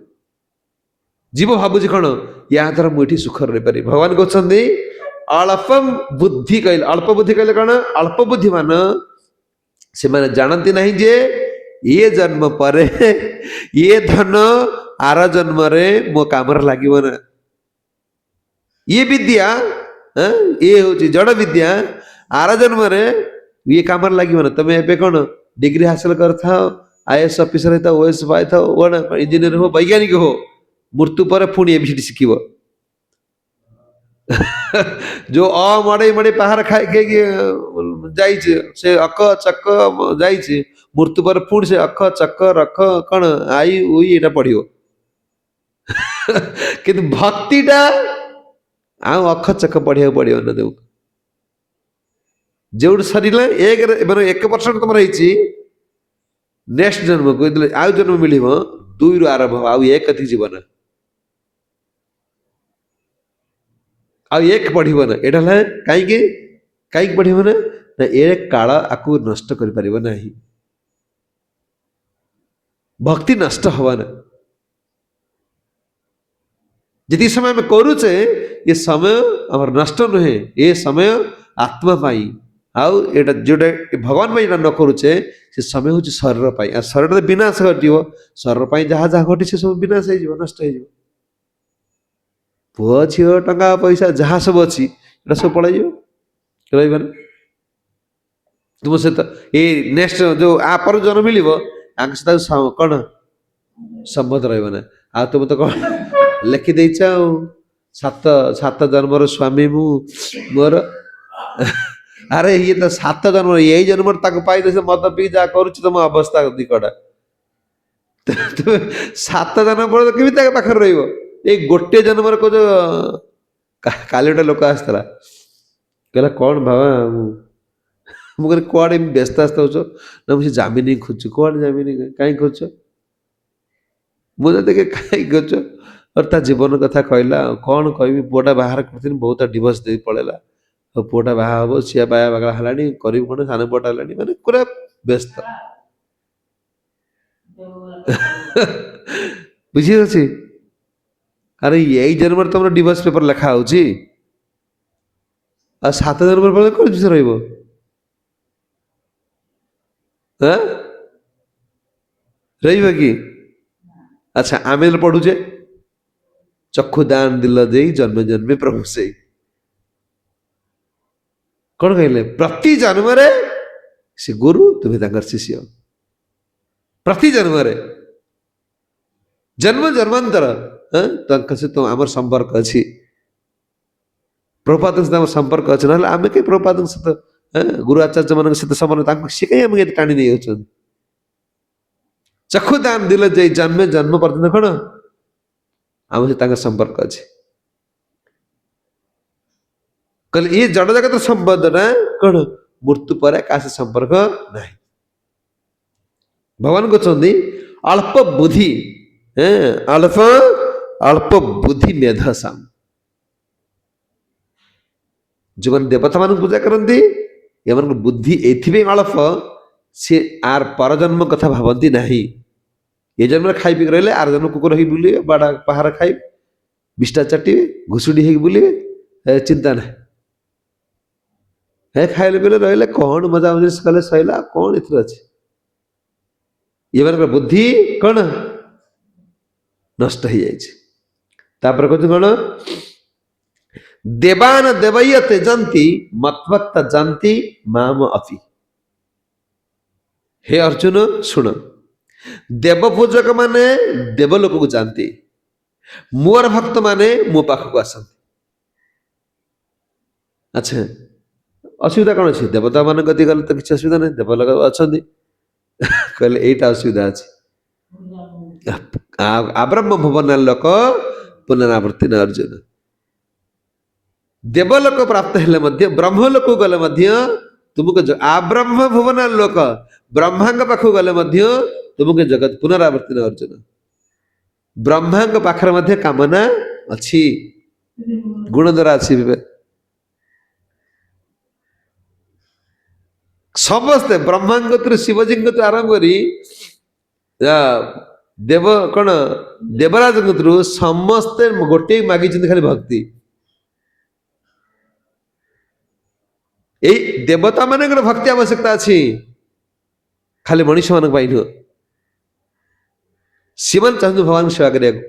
ଜୀବ ଭାବୁଛି କଣ ୟା ଦ୍ୱାରା ମୁଁ ଏଠି ସୁଖରେ ରହିପାରିବି। ଭଗବାନ କହୁଛନ୍ତି ଅଳ୍ପ ବୁଦ୍ଧି, କହିଲେ ଅଳ୍ପ ବୁଦ୍ଧି କହିଲେ କଣ? ଅଳ୍ପ ବୁଦ୍ଧିମାନ ସେମାନେ ଜାଣନ୍ତି ନାହିଁ ଯେ ଇଏ ଜନ୍ମ ପରେ ଇଏ ଧନ ଆର ଜନ୍ମରେ ମୋ କାମରେ ଲାଗିବ ନା। ଇଏ ବିଦ୍ୟା, ଇଏ ହଉଛି ଜଡ ବିଦ୍ୟା, ଆର ଜନ୍ମରେ ଇଏ କାମରେ ଲାଗିବ ନା। ତମେ ଏବେ କଣ ଡିଗ୍ରୀ ହାସଲ କରିଥାଅ, IAS ଅଫିସର ହେଇଥାଅ, OS ପାଇଥାଅ, ଇଞ୍ଜିନିୟର ହଉ, ବୈଜ୍ଞାନିକ ହଉ, ମୃତ୍ୟୁ ପରେ ପୁଣି ABCD ଶିଖିବ। ଯୋଉ ମଡେଇ ମଡେଇ ପାହାର ଖାଇ ଖାଇକି ଯାଇଛି, ସେ ଅକ ଚକ ଯାଇଛି, ମୃତ୍ୟୁ ପରେ ପୁଣି ସେ ଅଖ ଚକ ରଖ କଣ ଆଇ ଉଇ ଏଇଟା ପଢିବ। କିନ୍ତୁ ଭକ୍ତିଟା ଆଉ ଅଖ ଚକ ପଢିବାକୁ ପଡିବ ନା। ଯୋଉଠି ସରିଲା 1% ତମର ହେଇଛି, ନେକ୍ସଟ ଜନ୍ମକୁ ଆଉ ଜନ୍ମ ମିଳିବ 2ରୁ ଆରମ୍ଭ, ଆଉ 1 କତିକି ଯିବ ନା, ଆଉ 1 ପଢିବ ନା। ଏଇଟା ହେଲା କାହିଁକି, କାହିଁକି ପଢିବ ନା? ଏ କାଳ ଆକୁ ନଷ୍ଟ କରିପାରିବ ନାହିଁ, ଭକ୍ତି ନଷ୍ଟ ହବ ନା। ଯେତିକି ସମୟ ଆମେ କରୁଛେ ଏ ସମୟ ଆମର ନଷ୍ଟ ନୁହେଁ, ଏ ସମୟ ଆତ୍ମା ପାଇଁ। ଆଉ ଏଇଟା ଯୋଉଟା ଭଗବାନ ପାଇଁ ଏଇଟା ନ କରୁଛେ, ସେ ସମୟ ହଉଛି ଶରୀର ପାଇଁ। ଆଉ ଶରୀରରେ ବିନାଶ ଘଟିବ, ଶରୀର ପାଇଁ ଯାହା ଯାହା ଘଟିଛି ସବୁ ବିନାଶ ହେଇଯିବ, ନଷ୍ଟ ହେଇଯିବ। ପୁଅ ଝିଅ ଟଙ୍କା ପଇସା ଯାହା ସବୁ ଅଛି ଏଟା ସବୁ ପଳେଇଯିବ, ରହିବନି। ତୁମ ସହିତ ଏଇ ନେକ୍ସଟ ଯୋଉ ଆ ପରେ ଜନ୍ମ ମିଳିବ, ଆଙ୍କ ସହିତ କଣ ସମ୍ବନ୍ଧ ରହିବ ନା। ଆଉ ତୁମେ ତ କଣ ଲେଖିଦେଇଛ ଆଉ, ସାତ ଜନ୍ମର ସ୍ୱାମୀ ମୁଁ ମୋର। ଆରେ ଇଏ ତ 7 ଜନ୍ମ, ଏଇ ଜନ୍ମରେ ତାକୁ ପାଇଦ ସେ ମଦ ପିଇ ଯାହା କରୁଛି, ତମ ଅବସ୍ଥା ଦିକଟା। 7 ଜନ୍ମ ପରେ କେମିତି ତାଙ୍କ ପାଖରେ ରହିବ? ଏଇ ଗୋଟେ ଜନ୍ମରେ କହୁଛ। କାଲି ଗୋଟେ ଲୋକ ଆସିଥିଲା, କହିଲା କଣ ବାବା, ମୁଁ କହିଲି କୁଆଡେ ଏମିତି ବ୍ୟସ୍ତ ହଉଛ? ନା ମୁଁ ସେ ଜାମିନି ଖୋଜୁଛି। କୁଆଡେ ଜାମିନି, କାହିଁ ଖୋଜୁଛ? ମୁଁ ଯଦି କାହିଁ ଖୋଜୁଛ? ତା ଜୀବନ କଥା କହିଲା। ଆଉ କଣ କହିବି, ପୁଅଟା ବାହାର କରିଥିଲି, ବହୁତ ଡିଭୋର୍ସ ଦେଇ ପଳେଇଲା, ଆଉ ପୁଅଟା ବାହା ହବ, ସିଏ ବାହା ବାଗା ହେଲାଣି, କରିବୁ କଣ, ସାନ ପୁଅଟା ହେଲାଣି, ମାନେ ପୁରା ବ୍ୟସ୍ତ। ବୁଝିପାରୁଛି? ଆରେ ଏଇ ଜନ୍ମରେ ତମର ଡିଭୋର୍ସ ପେପର ଲେଖା ହଉଛି, ଆଉ 7 ଜନ୍ମରେ ପରେ କଣ ଜିନିଷ ରହିବ? ରହିବ କି? ଆଚ୍ଛା, ଆମେ ପଢୁଛେ ଚକ୍ଷୁ ଦାନ ଦିଲ ଦେଇ ଜନ୍ମ ଜନ୍ମେ ପ୍ରଭୁ ସେଇ। କଣ କହିଲେ? ପ୍ରତି ଜନ୍ମରେ ସେ ଗୁରୁ, ତୁମେ ତାଙ୍କର ଶିଷ୍ୟ। ପ୍ରତି ଜନ୍ମରେ, ଜନ୍ମ ଜନ୍ମାନ୍ତର ତାଙ୍କ ସହିତ ଆମର ସମ୍ପର୍କ ଅଛି। ପ୍ରଭୁପାଦଙ୍କ ସହିତ ଆମର ସମ୍ପର୍କ ଅଛି, ନହେଲେ ଆମେ କାହିଁ ପ୍ରଭୁପାଦଙ୍କ ସହିତ, ଗୁରୁ ଆଚାର୍ଯ୍ୟ ମାନଙ୍କ ସହିତ ସମାନ, ତାଙ୍କୁ ସେ କାହିଁ ଆମକୁ ଏତେ ଟାଣି ନେଇ ଯାଉଛନ୍ତି? ଚକ୍ଷୁ ଦାନ ଦିଲ ଦେଇ ଜନ୍ମେ ଜନ୍ମ ପର୍ଯ୍ୟନ୍ତ କଣ ଆମ ସହିତ ତାଙ୍କର ସମ୍ପର୍କ ଅଛି। କହିଲେ ଇଏ ଜଡ ଜଗତ ସମ୍ବନ୍ଧ ନା କଣ, ମୃତ୍ୟୁ ପରେ କାହା ସହ ସମ୍ପର୍କ ନାହିଁ। ଭଗବାନ କହୁଛନ୍ତି ଅଳ୍ପ ବୁଦ୍ଧି, ଅଳ୍ପ ଅଳ୍ପ ବୁଦ୍ଧି ମେଧସାମ। ଯେଉଁମାନେ ଦେବତା ମାନଙ୍କୁ ପୂଜା କରନ୍ତି, ଏମାନଙ୍କ ବୁଦ୍ଧି ଏଇଥିପାଇଁ ଅଳ୍ପ, ସେ ଆର ପରଜନ୍ମ କଥା ଭାବନ୍ତି ନାହିଁ। ଏ ଜନ୍ମରେ ଖାଇ ପିଇକି ରହିଲେ, ଆର ଜନ୍ମ କୁକୁର ହେଇକି ବୁଲିବେ, ବାଡା ପାହାର ଖାଇବେ, ବିଷ୍ଟା ଚାଟିବେ, ଘୁଷୁଡି ହେଇକି ବୁଲିବେ, ଚିନ୍ତା ନାହିଁ। ଖାଇଲେ ପିଇଲେ ରହିଲେ, କଣ ମଜା ମଜଲିସ କଲେ ସଇଲା, କଣ ଏଥିରେ ଅଛି? ଏମାନଙ୍କର ବୁଦ୍ଧି କଣ ନଷ୍ଟ ହେଇଯାଇଛି। ତାପରେ କହୁଛି କଣ, ଦେବାନ ଦେବୟ ତେଜନ୍ତି ମତ୍ଭକ୍ତ ଜାନ୍ତି ମାମ ଅପି। ହେ ଅର୍ଜୁନ ଶୁଣ, ଦେବ ପୂଜକ ମାନେ ଦେବଲୋକକୁ ଯାଆନ୍ତି, ମୋର ଭକ୍ତ ମାନେ ମୋ ପାଖକୁ ଆସନ୍ତି। ଆଚ୍ଛା, ଅସୁବିଧା କଣ ଅଛି? ଦେବତା ମାନଙ୍କ କତିକି ଗଲେ ତ କିଛି ଅସୁବିଧା ନାହିଁ, ଦେବଲୋକ ଅଛନ୍ତି। କହିଲେ ଏଇଟା ଅସୁବିଧା ଅଛି। ଆବ୍ରହ୍ମ ଭୁବନ ଲୋକ ପୁନରାବୃତ୍ତି ନ ଅର୍ଜୁନ। ଦେବଲୋକ ପ୍ରାପ୍ତ ହେଲେ ମଧ୍ୟ ବ୍ରହ୍ମଲୋକ ଗଲେ ମଧ୍ୟ ତୁମକୁ ଆବ୍ରହ୍ମ ଭୁବନ ଲୋକ ବ୍ରହ୍ମାଙ୍କ ପାଖକୁ ଗଲେ ମଧ୍ୟ ତୁମକୁ ଜଗତ ପୁନରାବର୍ତ୍ତନ ଅର୍ଜୁନ। ବ୍ରହ୍ମାଙ୍କ ପାଖରେ ମଧ୍ୟ କାମନା ଅଛି, ଗୁଣ ଦ୍ୱାରା ଅଛି। ସମସ୍ତେ ବ୍ରହ୍ମାଙ୍କ ଶିବଜୀଙ୍କ ଆରମ୍ଭ କରି ଦେବ କଣ ଦେବରାଜଙ୍କ ସମସ୍ତେ ଗୋଟିଏ ମାଗିଛନ୍ତି ଖାଲି ଭକ୍ତି। ଏଇ ଦେବତା ମାନଙ୍କର ଭକ୍ତି ଆବଶ୍ୟକତା ଅଛି, ଖାଲି ମଣିଷ ମାନଙ୍କ ପାଇଁ ନୁହଁ। ସେମାନେ ଚାହୁଁଛନ୍ତି ଭଗବାନଙ୍କୁ ସେବା କରିବାକୁ।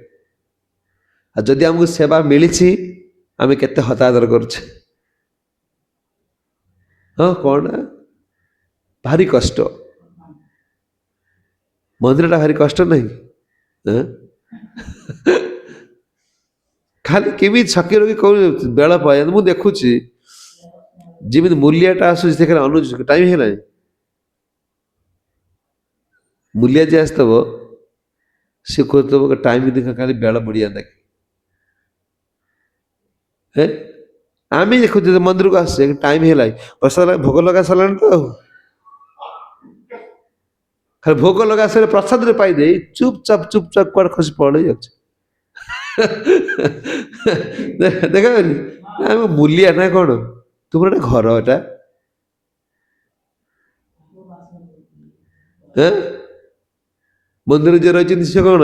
ଆଉ ଯଦି ଆମକୁ ସେବା ମିଳିଛି ଆମେ କେତେ ହତାଦର କରୁଛେ। ହଁ କଣ ଭାରି କଷ୍ଟ, ମନ୍ଦିରଟା ଭାରି କଷ୍ଟ ନାହିଁ। ଖାଲି କେମିତି ଛକି ରଖି କଉ ବେଳ ପାଏ ମୁଁ ଦେଖୁଛି, ଯେମିତି ମୂଲିଆଟା ଆସୁଛି ସେ ଖାଲି ଅନୁଛି ଟାଇମ ହେଲାଣି। ମୂଲିଆ ଯିଏ ଆସିଥିବ ସେ କହୁଥିବ ଟାଇମ ଦେଖ ଖାଲି ବେଳ ବଢିଆନ୍ତା। ଆମେ ଦେଖୁଛୁ ମନ୍ଦିରକୁ ଆସୁଛେ ଟାଇମ ହେଲାଣି, ପ୍ରସାଦ ଭୋଗ ଲଗା ସରିଲାଣି ତ, ଖାଲି ଭୋଗ ଲଗା ସାରିଲେ ପ୍ରସାଦରେ ପାଇଦେଇ ଚୁପଚାପ କୁଆଡେ ଖସି ପଳେଇ ଯାଉଛି। ଦେଖନି ଆମେ ମୂଲିଆ ନା କଣ, ତୁମର ଗୋଟେ ଘର ଏଟା। ମନ୍ଦିର ଯିଏ ରହିଛନ୍ତି ସେ କଣ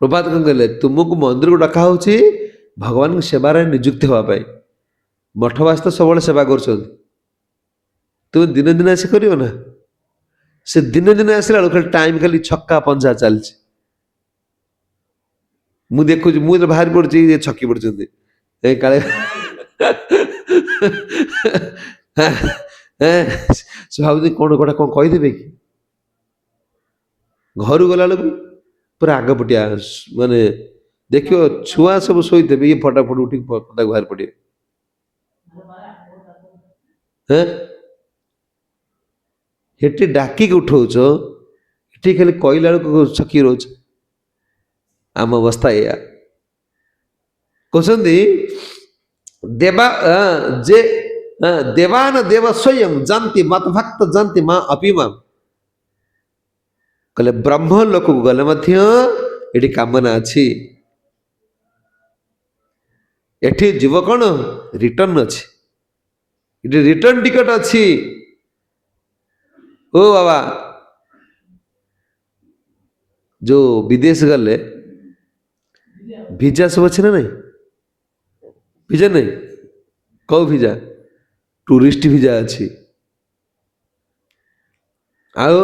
ପ୍ରଭାତ କଣ କହିଲେ, ତୁମକୁ ମନ୍ଦିରକୁ ଡକା ହଉଛି ଭଗବାନଙ୍କ ସେବାରେ ନିଯୁକ୍ତି ହେବା ପାଇଁ। ମଠବାସ ତ ସବୁବେଳେ ସେବା କରୁଛନ୍ତି, ତୁମେ ଦିନେ ଦିନେ ଆସି କରିବ ନା। ସେ ଦିନେ ଦିନେ ଆସିଲା ବେଳକୁ ଖାଲି ଟାଇମ ଖାଲି ଛକା ପଞ୍ଝା ଚାଲିଛି। ମୁଁ ଦେଖୁଛି, ମୁଁ ତ ବାହାରି ପଡୁଛି, ଛକି ପଡୁଛନ୍ତି ଏ କାଳେ ସେ ଭାବୁଛି କଣ କହିଦେବେ କି। ଘରୁ ଗଲା ବେଳକୁ ପୁରା ଆଗପଟିଆ, ମାନେ ଦେଖିବ ଛୁଆ ସବୁ ଶୋଇଥିବେ, ଇଏ ଫଟାଫଟ ଉଠିକି ପଦାକୁ ବାହାରି ପଡିବେ। ହେଠି ଡାକିକି ଉଠଉଛ, ଏଠି ଖାଲି କହିଲା ବେଳକୁ ଛକି ରହୁଛ। ଆମ ଅବସ୍ଥା ଏଇଆ। କହୁଛନ୍ତି ଦେବା ଯେ ଦେବାନ ଦେବ ସ୍ୱୟଂ ଜାନ୍ତି ମତ ଭକ୍ତ ଜାନ୍ତି ମା ଅପିମା। କହିଲେ ବ୍ରହ୍ମ ଲୋକକୁ ଗଲେ ମଧ୍ୟ ଏଠି କାମନା ଅଛି। ଏଠି ଯିବ କଣ ରିଟର୍ନ ଅଛି, ଏଠି ରିଟର୍ନ ଟିକେଟ ଅଛି। ଓ ବାବା, ଯୋଉ ବିଦେଶ ଗଲେ ଭିଜା ସବୁ ଅଛି ନା ନାଇଁ? ଭିଜା ନାଇଁ, କୋଉ ଭିଜା? ଟୁରିଷ୍ଟ ଭିଜା ଅଛି। ଆଉ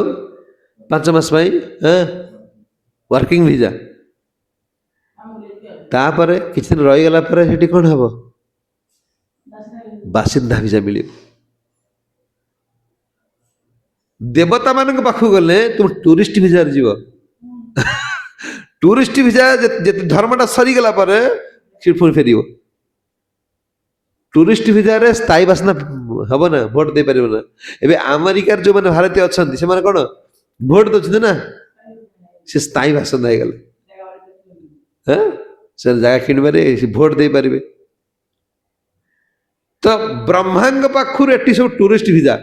5 ମାସ ପାଇଁ ୱାର୍କିଂ ଭିଜା। ତାପରେ କିଛି ଦିନ ରହିଗଲା ପରେ ସେଠି କଣ ହବ? ବାସିନ୍ଦା ଭିଜା ମିଳିବ। ଦେବତା ମାନଙ୍କ ପାଖକୁ ଗଲେ ତୁମ ଟୁରିଷ୍ଟ ଭିଜାରେ ଯିବ। ଟୁରିଷ୍ଟ ଭିଜା ଧର୍ମଟା ସରିଗଲା ପରେ ପୁଣି ଫେରିବ। ଟୁରିଷ୍ଟ ଭିଜାରେ ସ୍ଥାୟୀ ବାସିନ୍ଦା ହବ ନା, ଭୋଟ ଦେଇପାରିବ ନା। ଏବେ ଆମେରିକାରେ ଯୋଉମାନେ ଭାରତୀୟ ଅଛନ୍ତି ସେମାନେ କଣ ଭୋଟ ଦଉଛନ୍ତି ନା, ସେ ସ୍ଥାୟୀ ବାସିନ୍ଦା ହେଇଗଲେ। ସେ ଜାଗା କିଣିବାରେ ଭୋଟ ଦେଇପାରିବେ। ତ ବ୍ରହ୍ମାଙ୍କ ପାଖରୁ ଏଠି ସବୁ ଟୁରିଷ୍ଟ ଭିଜା,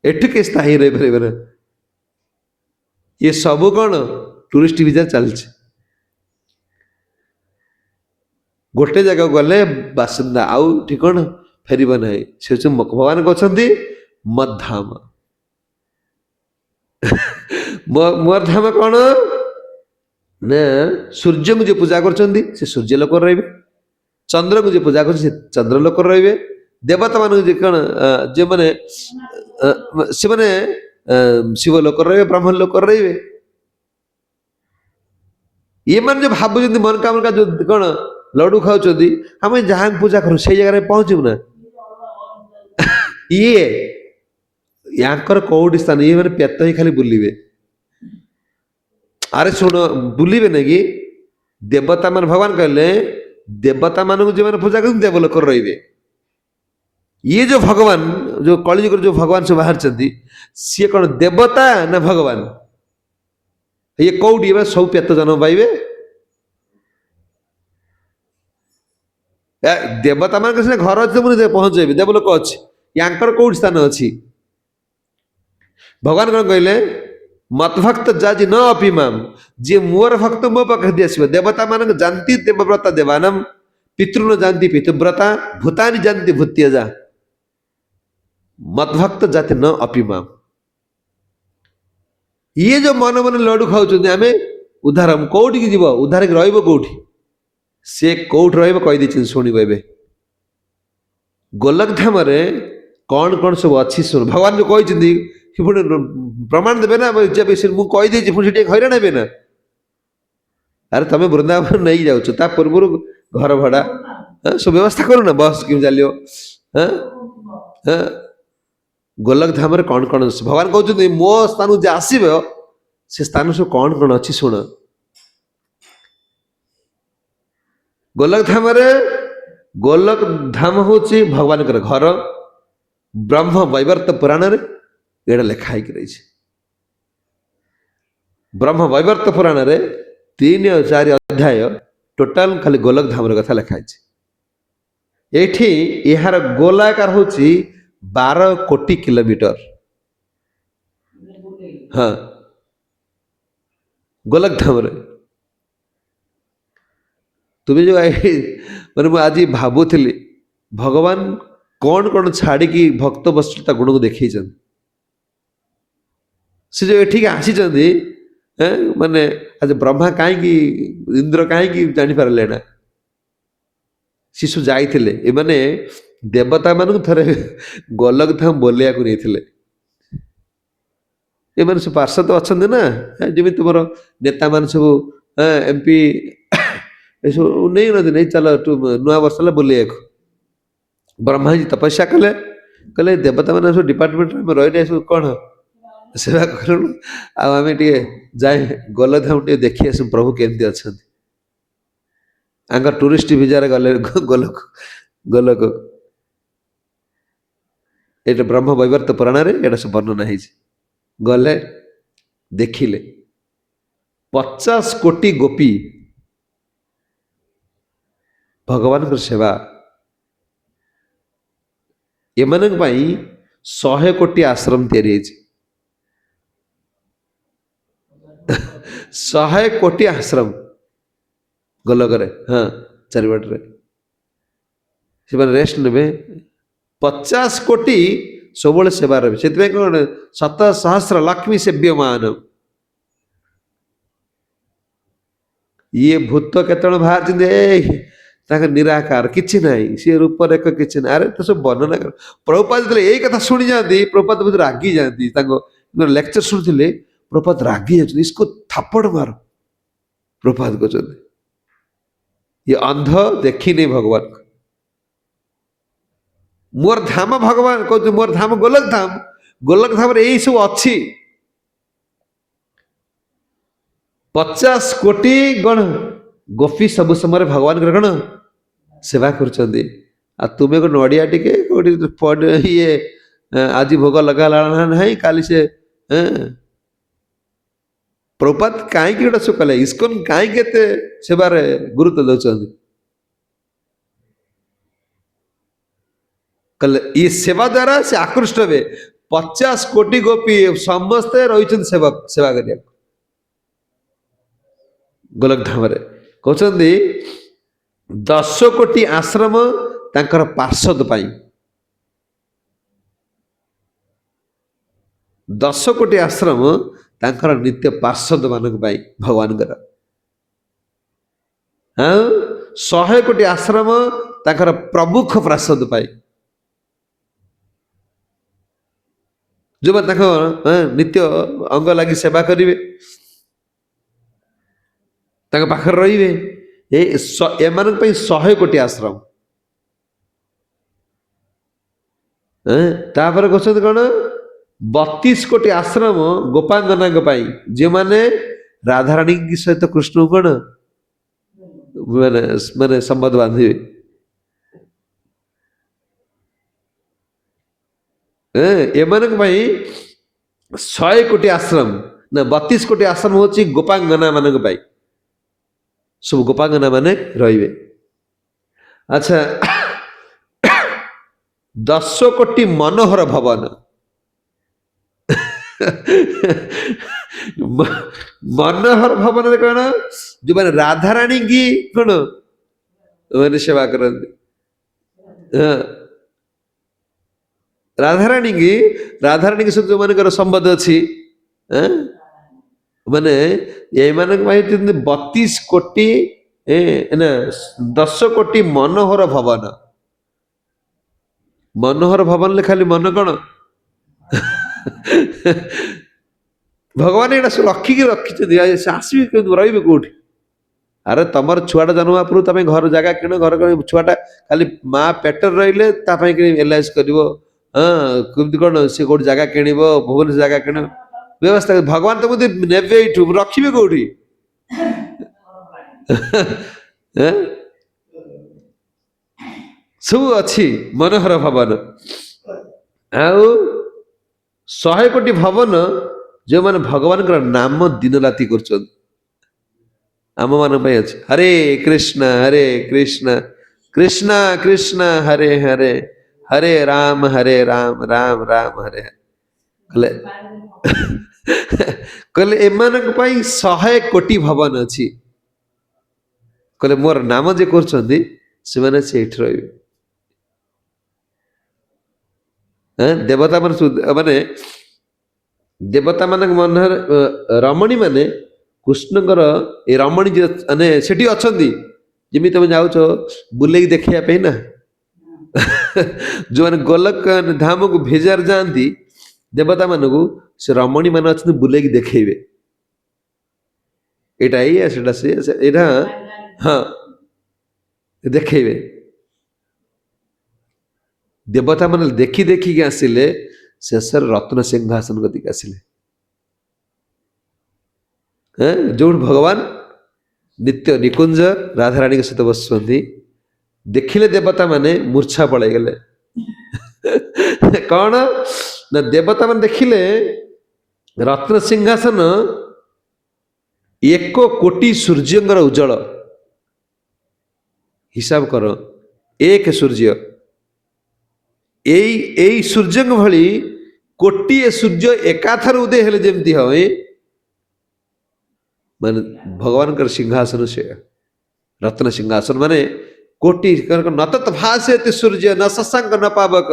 ଏଠି କେହି ସ୍ଥାୟୀ ରହିପାରିବେ ନା। ଇଏ ସବୁ କଣ ଟୁରିଷ୍ଟ ଭିଜା ଚାଲିଛି। ଗୋଟେ ଜାଗାକୁ ଗଲେ ବାସିନ୍ଦା, ଆଉ ଏଠି କଣ ଫେରିବ ନାହିଁ। ସେ ହଉଛି ଭଗବାନ କହୁଛନ୍ତି ମଧାମ। ମୋର ଧାମ କଣ ନା, ସୂର୍ଯ୍ୟଙ୍କୁ ଯିଏ ପୂଜା କରୁଛନ୍ତି ସେ ସୂର୍ଯ୍ୟ ଲୋକରେ ରହିବେ, ଚନ୍ଦ୍ରକୁ ଯିଏ ପୂଜା କରୁଛନ୍ତି ସେ ଚନ୍ଦ୍ର ଲୋକରେ ରହିବେ, ଦେବତା ମାନଙ୍କୁ ଯେ କଣ ଯେଉଁମାନେ ସେମାନେ ଶିବ ଲୋକରେ ରହିବେ, ବ୍ରହ୍ମ ଲୋକରେ ରହିବେ। ଏମାନେ ଯୋଉ ଭାବୁଛନ୍ତି ମନକା ଯୋଉ କଣ ଲଡୁ ଖାଉଛନ୍ତି, ଆମେ ଯାହାଙ୍କୁ ପୂଜା କରୁ ସେଇ ଜାଗାରେ ପହଞ୍ଚିବୁ ନା। ଇଏ ୟାଙ୍କର କୋଉଠି ସ୍ଥାନ, ଇଏ ମାନେ ପେତ ହିଁ ଖାଲି ବୁଲିବେ। ଆରେ ଶୁଣ, ବୁଲିବେ ନାଇଁ କି ଦେବତା ମାନେ, ଭଗବାନ କହିଲେ ଦେବତା ମାନଙ୍କୁ ଯେଉଁମାନେ ପୂଜା କରନ୍ତି ଦେବ ଲୋକରେ ରହିବେ, ये जो भगवान जो कलिजुग जो भगवान सब बाहर सी कौन देवता ना भगवान ये कौटी सब पेत जन्म पाइबे देवता मान घर अच्छे पहुंचे देवलोक अच्छी यांकर कौट स्थान अच्छी भगवान कौन कहले मत भक्त जाजी न अपिमाम जी मोर भक्त मो पाखे आसो देवता मान जानती देवव्रता देवानम पितृन जानती पितृव्रता भूतानी जानती भूत्यजा मत भक्त जाति न अपिमाम ये जो मन मन लडू खाऊँ आम उद्धार कौटी जीव उद्धार रौटी से कौट रही शुणव ए गोलकधाम कौन कौन सब अच्छी शुण भगवान जो कहते पुणी प्रमाण देवे ना मुझे कहीदे पुणी हईराण हे ना अरे तुम वृंदावन नहीं जाऊँ पूर्व घर भड़ा सब व्यवस्था करू ना बस क्यों चलो गोलकधाम कौन कौन भगवान कहते मो स्थान जो आसब से स्थान सब कौन कौन अच्छी शुण गोलकधाम गोलकधाम हूँ भगवान घर ब्रह्म वैवर्त पुराण एटा लेखाई रही ब्रह्म वैवर्त पुराण 3 और 4 अध्याय टोटाल खाली गोलकधाम कथा लेखाई ये यार गोलाकार हूँ 12 कोटी किलोमीटर हाँ गोलकधाम तुम्हें जो मैंने मुझे आज भावुली भगवान कौन कौन छाड़ी भक्त वस्तुता गुण को देखी से जो ये आसी माने आज ब्रह्मा कहीं इंद्र कहीं जापारे ना शिशु जाते माने देवता मान थे गोलकधाम बोलिया को नहीं ये मैंने सब पार्षद अच्छा ना जमी तुम नेता मान सब एमपी नहीं नहीं चल नुआ वर्ष बुले ब्रह्मा जी तपस्या कले कहले देवता मैंने सब डिपार्टमेंट में रही सब कौन सेवा करूँ आम जाए गोलकधाम टे देखी आस प्रभु केमती अच्छा आंकर टूरिस्ट भिजार गले गोलक गोलक ये ब्रह्म वैवर्त पुराण ये सब वर्णना है गले देखिले 50 कोटी गोपी भगवान सेवा एम 100 कोटी आश्रम तैयारी 100 कोटी आश्रम गोलक हाँ चारिपटे से रेस्ट ने 50 कोटी सब सेवा रही से कौन 7 सहस्र लक्ष्मी सेव्यमान ये भूत केतन बाहर निराकार किसी ना सी रूपरेख किसी ना अरे तो सब वर्णना कर प्रभुपाद यही कथा शुणी जाती प्रभुपाद बहुत रागी जाती लेक्चर शुणुले प्रभुपाद रागी जाती इसको थप्पड़ मारो प्रभुपाद कहते ये अंध देखी नहीं भगवान मोर धाम भगवान कहते मोर धाम गोलक धाम यही सब अच्छी 50 कोटी गण गोपी सब समय भगवान कौन सेवा कर तुम्हें को नड़िया टे ये आज भोग लगा ना काली से प्रभुपाद कहीं गोटे सब कले इस्कन कहीं सेवार गुरुत्व दौरान कले ये सेवा द्वारा से आकृष्ट हे 50 कोटी गोपी समस्ते रही सेवा कर गोलकधाम कहते 10 कोटी आश्रम तांकर पार्षद पाई 10 कोटी आश्रम तांकर नित्य पार्षद मानक पाई भगवान हाँ 100 कोटी आश्रम तांकर प्रमुख पार्षद पाई जो नित्य अंग लगी सेवा करेंगे पाखे रे एम 100 कोटी आश्रम तापर कहते कौन 32 कोटी आश्रम गोपांगना जो मैंने राधाराणी सहित कृष्ण कौन माने संबंध बांधे ଏମାନଙ୍କ ପାଇଁ 100 କୋଟି ଆଶ୍ରମ ନା 32 କୋଟି ଆଶ୍ରମ ହଉଛି ଗୋପାଙ୍ଗନା ମାନଙ୍କ ପାଇଁ, ସବୁ ଗୋପାଙ୍ଗନା ମାନେ ରହିବେ। ଆଚ୍ଛା, 10 କୋଟି ମନୋହର ଭବନ। ମନୋହର ଭବନରେ କଣ, ଯୋଉମାନେ ରାଧାରାଣୀ କି କଣ ମାନେ ସେବା କରନ୍ତି, ହଁ ରାଧାରାଣୀ କି ସହିତ ଯୋଉମାନଙ୍କର ସମ୍ବନ୍ଧ ଅଛି, ମାନେ ଏମାନଙ୍କ ପାଇଁ 32 କୋଟି, ନା 10 କୋଟି ମନୋହର ଭବନ। ମନୋହର ଭବନରେ ଖାଲି ମନ କଣ ଭଗବାନ ଏଇଟା ସବୁ ରଖିଛନ୍ତି, ଆସିବେ କେମିତି, ରହିବେ କୋଉଠି? ଆରେ ତମର ଛୁଆଟା ଜନ୍ମ ହେବା ପୂର୍ବରୁ ତମେ ଘର ଜାଗା କିଣ, ଘର ଛୁଆଟା ଖାଲି ମା ପେଟରେ ରହିଲେ ତା ପାଇଁ LIC କରିବ, ହଁ କେମିତି କଣ ସେ କୋଉଠି ଜାଗା କିଣିବ, ଭୁବନେଶ୍ୱର ଜାଗା କିଣିବ, ବ୍ୟବସ୍ଥା। ଭଗବାନ ତମକୁ ନେବେ ଏଇଠୁ, ରଖିବେ କୋଉଠି? ସବୁ ଅଛି ମନୋହର ଭବନ। ଆଉ 100 କୋଟି ଭବନ ଯେଉଁମାନେ ଭଗବାନଙ୍କର ନାମ ଦିନ ରାତି କରୁଛନ୍ତି, ଆମ ମାନଙ୍କ ପାଇଁ ଅଛି। ହରେ କୃଷ୍ଣ କୃଷ୍ଣ କୃଷ୍ଣ ହରେ ହରେ, ହରେ ରାମ ରାମ ରାମ ହରେ ହରେ। କହିଲେ କହିଲେ ଏମାନଙ୍କ ପାଇଁ 100 କୋଟି ଭବନ ଅଛି। କହିଲେ ମୋର ନାମ ଯେ କରୁଛନ୍ତି ସେମାନେ ସେଇଠି ରହିବେ। ଦେବତା ମାନେ ଦେବତା ମାନଙ୍କ ମନରେ ରମଣୀ ମାନେ କୃଷ୍ଣଙ୍କର ଏ ରମଣୀ ମାନେ ସେଠି ଅଛନ୍ତି। ଯେମିତି ତମେ ଯାଉଛ ବୁଲେଇକି ଦେଖିବା ପାଇଁ ନା, ଯୋଉମାନେ ଗୋଲକ ଧାମକୁ ଭିଜାର ଯାଆନ୍ତି ଦେବତା ମାନଙ୍କୁ, ସେ ରମଣୀ ମାନେ ଅଛନ୍ତି ବୁଲେଇକି ଦେଖେଇବେ, ଏଇଟା ଏଇଆ ସେଟା ସେ ଏଇଟା, ହଁ ଦେଖେଇବେ। ଦେବତା ମାନେ ଦେଖି ଦେଖିକି ଆସିଲେ, ଶେଷରେ ରତ୍ନ ସିଂହାସନ କତିକି ଆସିଲେ, ଯୋଉଠି ଭଗବାନ ନିତ୍ୟ ନିକୁଞ୍ଜ ରାଧାରାଣୀଙ୍କ ସହିତ ବସୁଛନ୍ତି। ଦେଖିଲେ ଦେବତା ମାନେ ମୂର୍ଚ୍ଛା ପଳେଇଗଲେ। କଣ ନା ଦେବତା ମାନେ ଦେଖିଲେ ରତ୍ନ ସିଂହାସନ 1 କୋଟି ସୂର୍ଯ୍ୟଙ୍କର ଉଜ୍ଜଳ। ହିସାବ କର, 1 ସୂର୍ଯ୍ୟ, ଏଇ ସୂର୍ଯ୍ୟଙ୍କ ଭଳି କୋଟିଏ ସୂର୍ଯ୍ୟ ଏକାଥରେ ଉଦୟ ହେଲେ ଯେମିତି ହୁଏ, ମାନେ ଭଗବାନଙ୍କର ସିଂହାସନ ସେ ରତ୍ନ ସିଂହାସନ, ମାନେ କୋଟି ନତତ ଭାସେତି ସୂର୍ଯ୍ୟ ନ ଶଶାଙ୍କ ନ ପାବକ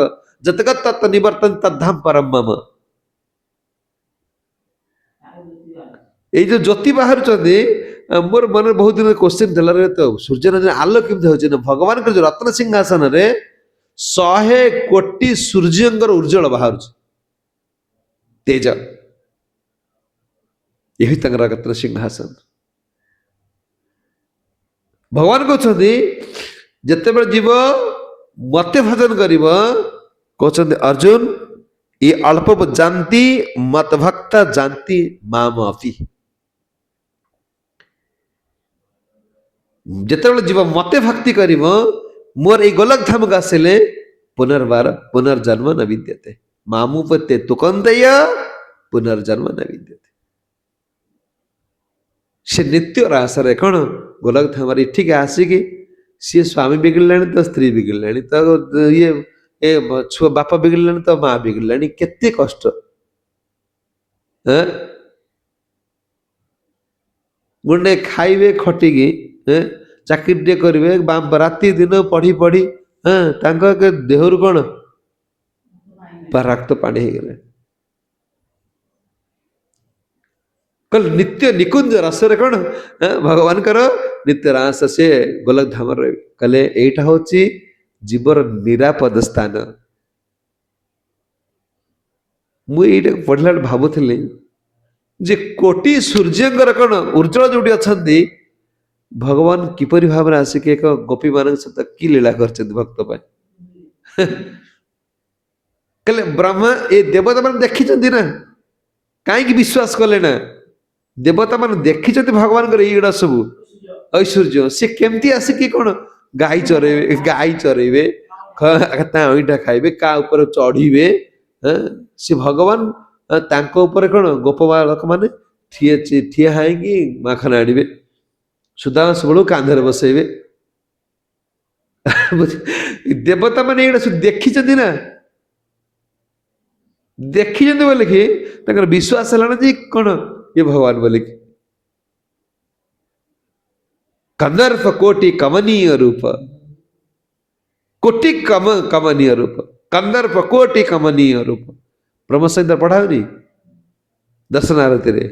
ଯତକ ତତ୍ ନିବର୍ତ୍ତନ ତଦ୍ଧାମ ପରମ ମମ। ଏଇ ଯୋଉ ଜ୍ୟୋତି ବାହାରୁଛନ୍ତି, ମୋର ମନରେ ବହୁତ ଦିନ କୋଶ୍ଚିନ୍ ଥିଲା, ତ ସୂର୍ଯ୍ୟର ଆଲୋକ କେମିତି ହଉଛି ନା, ଭଗବାନଙ୍କର ଯୋଉ ରତ୍ନ ସିଂହାସନରେ 100 କୋଟି ସୂର୍ଯ୍ୟଙ୍କର ଉଜ୍ଜଳ ବାହାରୁଛି ତେଜ। ଏହି ତାଙ୍କର ରତ୍ନ ସିଂହାସନ। ଭଗବାନ କହୁଛନ୍ତି ଯେତେବେଳେ ଯିବ ମତେ ଭଜନ କରିବ, କହୁଛନ୍ତି ଅର୍ଜୁନ ଇ ଅଳ୍ପ ଜାନ୍ତି ମତ ଭକ୍ତ ଜାନ୍ତି ମାମ ଅପି। ଯେତେବେଳେ ଯିବ ମତେ ଭକ୍ତି କରିବ, ମୋର ଏଇ ଗୋଲକ ଧାମକୁ ଆସିଲେ ପୁନର୍ବାର ପୁନର୍ଜନ୍ମ ନ ବିଦ୍ୟତେ ମାମୁ ପତେ ତୁକନ୍ଦେୟ ପୁନର୍ଜନ୍ମ ନ ବିଦ୍ୟତେ। ସେ ନିତ୍ୟ ରାସରେ କଣ ଗୋଲକ ଧାମରେ ଏଠିକି ଆସିକି ସିଏ ସ୍ୱାମୀ ବିଗିଡ଼ିଲାଣି ତ ସ୍ତ୍ରୀ ବିଗିଡ଼ିଲାଣି, ତ ଇଏ ଛୁଆ ବାପା ବିଗିଡ଼ିଲାଣି ତ ମା ବିଗିଡ଼ିଲାଣି, କେତେ କଷ୍ଟ। ଗୁଣ୍ଡେ ଖାଇବେ ଖଟିକି, ଚାକିରି ଟିକେ କରିବେ, ରାତି ଦିନ ପଢି ପଢି ତାଙ୍କ ଦେହରୁ କଣ ରକ୍ତ ପାଣି ହେଇଗଲେ। କହିଲେ ନିତ୍ୟ ନିକୁଞ୍ଜ ରସରେ କଣ ଭଗବାନଙ୍କର ନିତ୍ୟ ରାସ, ସେ ଗୋଲକ ଧାମରେ ରହିବେ। କହିଲେ ଏଇଟା ହଉଛି ଜୀବର ନିରାପଦ ସ୍ଥାନ। ମୁଁ ଏଇଟା ପଢିଲା ବେଳେ ଭାବୁଥିଲି ଯେ କୋଟି ସୂର୍ଯ୍ୟଙ୍କର କଣ ଉଜ୍ଜଳ ଯୋଉଠି ଅଛନ୍ତି, ଭଗବାନ କିପରି ଭାବରେ ଆସିକି ଏକ ଗୋପୀ ମାନଙ୍କ ସହିତ କି ଲୀଳା କରିଛନ୍ତି ଭକ୍ତ ପାଇଁ। କହିଲେ ବ୍ରହ୍ମା ଏ ଦେବତା ମାନେ ଦେଖିଛନ୍ତି ନା, କାହିଁକି ବିଶ୍ୱାସ କଲେ ନା? ଦେବତା ମାନେ ଦେଖିଛନ୍ତି ଭଗବାନଙ୍କର ଏଇଗୁଡା ସବୁ ଐଶ୍ୱର୍ଯ୍ୟ, ସେ କେମିତି ଆସିକି କଣ ଗାଈ ଚରେଇବେ, ତା ଅଇଁଠା ଖାଇବେ, କା ଉପରେ ଚଢିବେ, ସେ ଭଗବାନ ତାଙ୍କ ଉପରେ କ'ଣ ଗୋପ ବାଳକ ମାନେ ଠିଆ ହେଇକି ମାଖନ ଆଣିବେ, ସୁଦାମା ସବୁବେଳକୁ କାନ୍ଧରେ ବସେଇବେ। ଦେବତା ମାନେ ଏଇଟା ସବୁ ଦେଖିଛନ୍ତି ନା, ଦେଖିଛନ୍ତି ବୋଲିକି ତାଙ୍କର ବିଶ୍ୱାସ ହେଲା ନା ଯେ କ'ଣ ଇଏ ଭଗବାନ ବୋଲିକି। କନ୍ଦର୍ପ କୋଟି କମନୀୟ ରୂପ, କୋଟି କମନୀୟ ରୂପ, କନ୍ଦର୍ପ କୋଟି କମନୀୟ ରୂପ। ବ୍ରହ୍ମ ସଂହିତା ପଢା ହଉନି ଦର୍ଶନ ଆରତୀରେ,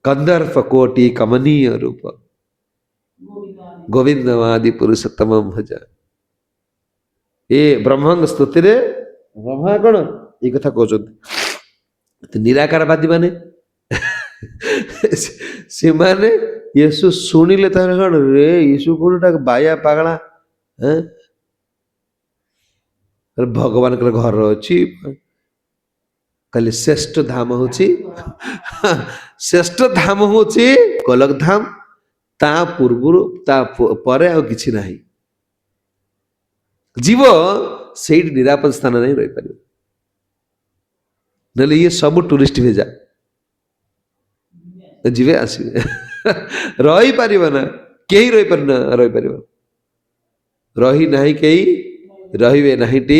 କନ୍ଦର୍ପ କୋଟି କମନୀୟ ରୂପ, ଗୋବିନ୍ଦ ଆଦି ପୁରୁଷୋତ୍ତମ ଭଜ। ଏ ବ୍ରହ୍ମଙ୍କ ସ୍ତୁତିରେ ବ୍ରହ୍ମା କ'ଣ ଏଇ କଥା କହୁଛନ୍ତି। ନିରାକାରବାଦୀ ମାନେ ସେମାନେ ୟୀଶୁ ଶୁଣିଲେ ତାହେଲେ କ'ଣ ରେ ୟୀଶୁ କୋଉଟା ବାୟା ପାଗଳା, ଭଗବାନଙ୍କର ଘର ଅଛି, କହିଲେ ଶ୍ରେଷ୍ଠ ଧାମ ହଉଛି ଶ୍ରେଷ୍ଠ ଧାମ ହଉଛି ଗୋଲକ ଧାମ, ତା ପୂର୍ବରୁ ତା ପରେ ଆଉ କିଛି ନାହିଁ। ଯିବ ସେଇଠି ନିରାପଦ ସ୍ଥାନ ନେଇ ରହିପାରିବ, ନହେଲେ ଇଏ ସବୁ ଟୁରିଷ୍ଟ ଭିଜା, ଯିବେ ଆସିବେ, ରହିପାରିବ ନା, କେହି ରହିପାରିବ, ରହି ନାହିଁ କେହି ରହିବେ ନାହିଁଟି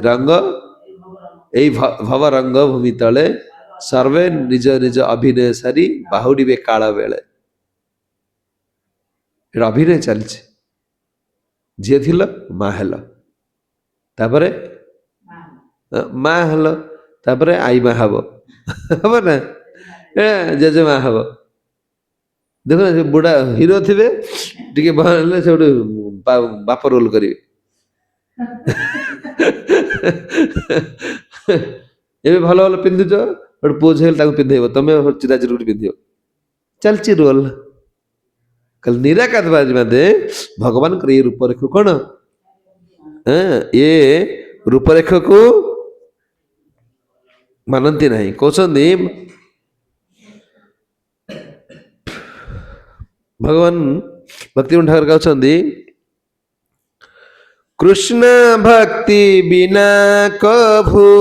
ରଙ୍ଗ, ଏଇ ଭବ ରଙ୍ଗ ଭୂମି ତଳେ ସର୍ବେ ନିଜ ନିଜ ଅଭିନୟ ସାରି ବାହୁଡ଼ିବେ କାଳ ବେଳେ। ଏଟା ଅଭିନୟ ଚାଲିଛି। ଝିଅ ଥିଲ ମା ହେଲ, ତାପରେ ମା ହେଲ, ତାପରେ ଆଇ ମା ହବ, ହବ ନା, ଜେଜେମା ହବ। ଦେଖ ସେ ବୁଢା ହିରୋ ଥିବେ, ଟିକେ ହେଲେ ସେଠୁ ବାପ ରୋଲ କରିବେ। ଏବେ ଭଲ ଭଲ ପିନ୍ଧୁଛ, ଗୋଟେ ପୁଅ ଝିଅ ହେଲେ ତାକୁ ପିନ୍ଧେଇବ, ତମେ ଚିରାଚିରି ଗୋଟେ ପିନ୍ଧିବ, ଚାଲିଛି ରୋଲ। କହିଲେ ନିରାକାରବାଦୀ ମାନେ ଭଗବାନଙ୍କର ଏଇ ରୂପରେଖ କ'ଣ, ଏ ରୂପରେଖକୁ ମାନନ୍ତି ନାହିଁ। କହୁଛନ୍ତି ଭଗବାନ ଭକ୍ତିବିନୋଦ ଠାକୁର ଗାଉଛନ୍ତି, କୃଷ୍ଣ ଭକ୍ତି ବିନା କଭୁ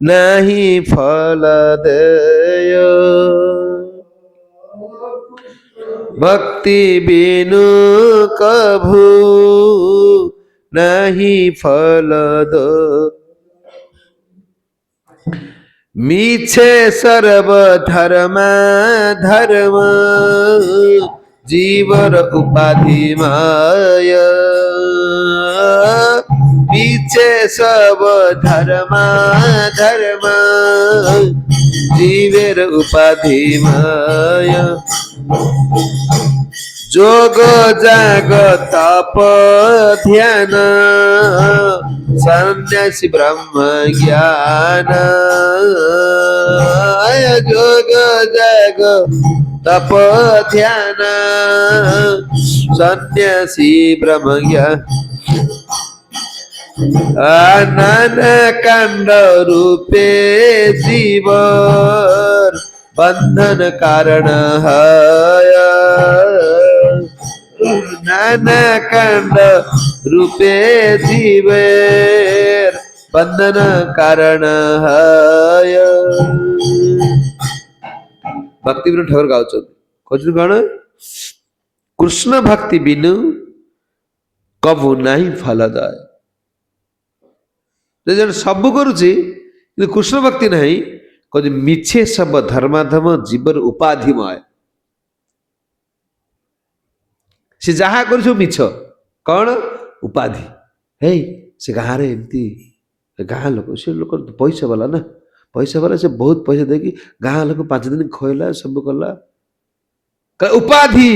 ନାହିଁ ଫଳ ଦେୟ, ଭକ୍ତି ବିନୁ କଭୁ ନାହିଁ ଫଳ ଦୋ, মিছে সর্ব ধর্মা ধর্ম জীবর উপাধি মায়া, মিছে সব ধর্মা ধর্ম জীবের উপাধি মায়া, যোগ জাগ তপ ধ্যান সন্ন্যাসী ব্রহ্ম জ্ঞান, যোগ জাগ তপ ধ্যান সন্ন্যাসী ব্রহ্ম জ্ঞান, নানা কাণ্ড রূপে জীবর বন্ধন কারণ হয়, নানা কাণ্ড রূপে জীবের বন্ধন কারণ হয়। ଭକ୍ତିବିନୋଦ ଠାକୁର ଗାଉଛନ୍ତି, କହୁଛନ୍ତି କ'ଣ, କୃଷ୍ଣ ଭକ୍ତି ବିନୁ କଭୁ ନାହିଁ ଫଳଦାୟ। ଜଣେ ସବୁ କରୁଛି କିନ୍ତୁ କୃଷ୍ଣ ଭକ୍ତି ନାହିଁ, କହୁଛି ମିଛେ ସବ ଧର୍ମାଧମ ଜୀବର ଉପାଧିମୟ। ସେ ଯାହା କରୁଛି ମିଛ, କ'ଣ ଉପାଧି, ହେଇ ସେ ଗାଁରେ ଏମିତି, ଗାଁ ଲୋକ, ସେ ଲୋକ ପଇସା ବାଲା ନା, ପଇସା ବାଲା, ସେ ବହୁତ ପଇସା ଦେଇକି ଗାଁ ଲୋକ 5 ଦିନ ଖୋଇଲା, ସବୁ କଲା, ଉପାଧି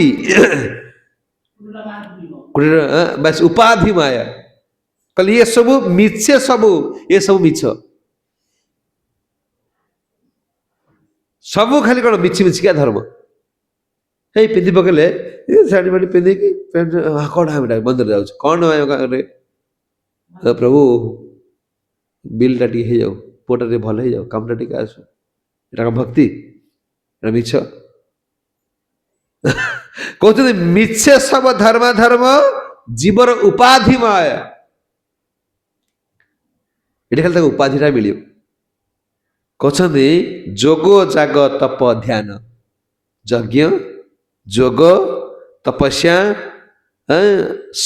ବାସ୍ ଉପାଧି ମାୟା। କହିଲେ ଇଏ ସବୁ ମିଛେ, ସବୁ ଏ ସବୁ ମିଛ, ସବୁ ଖାଲି କ'ଣ ମିଛି ମିଛିକା ଧର୍ମ। ହେଇ ପିନ୍ଧି ପକେଇଲେ ଶାଢ଼ୀ ଫାଢ଼ୀ ପିନ୍ଧିକି କ'ଣ ଆମେ ମନ୍ଦିର ଯାଉଛି, କ'ଣ ପ୍ରଭୁ ବିଲ୍ଟା ଟିକେ ହେଇଯାଉ, ପୁଅଟା ଟିକେ ଭଲ ହେଇଯାଉ, କାମଟା ଟିକେ ଆସୁ, ଏଟା କ'ଣ ଭକ୍ତି, ଏଟା ମିଛ। କହୁଛନ୍ତି ମିଛେ ସବୁ ଧର୍ମ ଧର୍ମ ଜୀବର ଉପାଧି ମାୟା। ଏଠି ଖାଲି ତାକୁ ଉପାଧିଟା ମିଳିବ। କହୁଛନ୍ତି ଯୋଗ ଜାଗ ତପ ଧ୍ୟାନ, ଯଜ୍ଞ ଯୋଗ ତପସ୍ୟା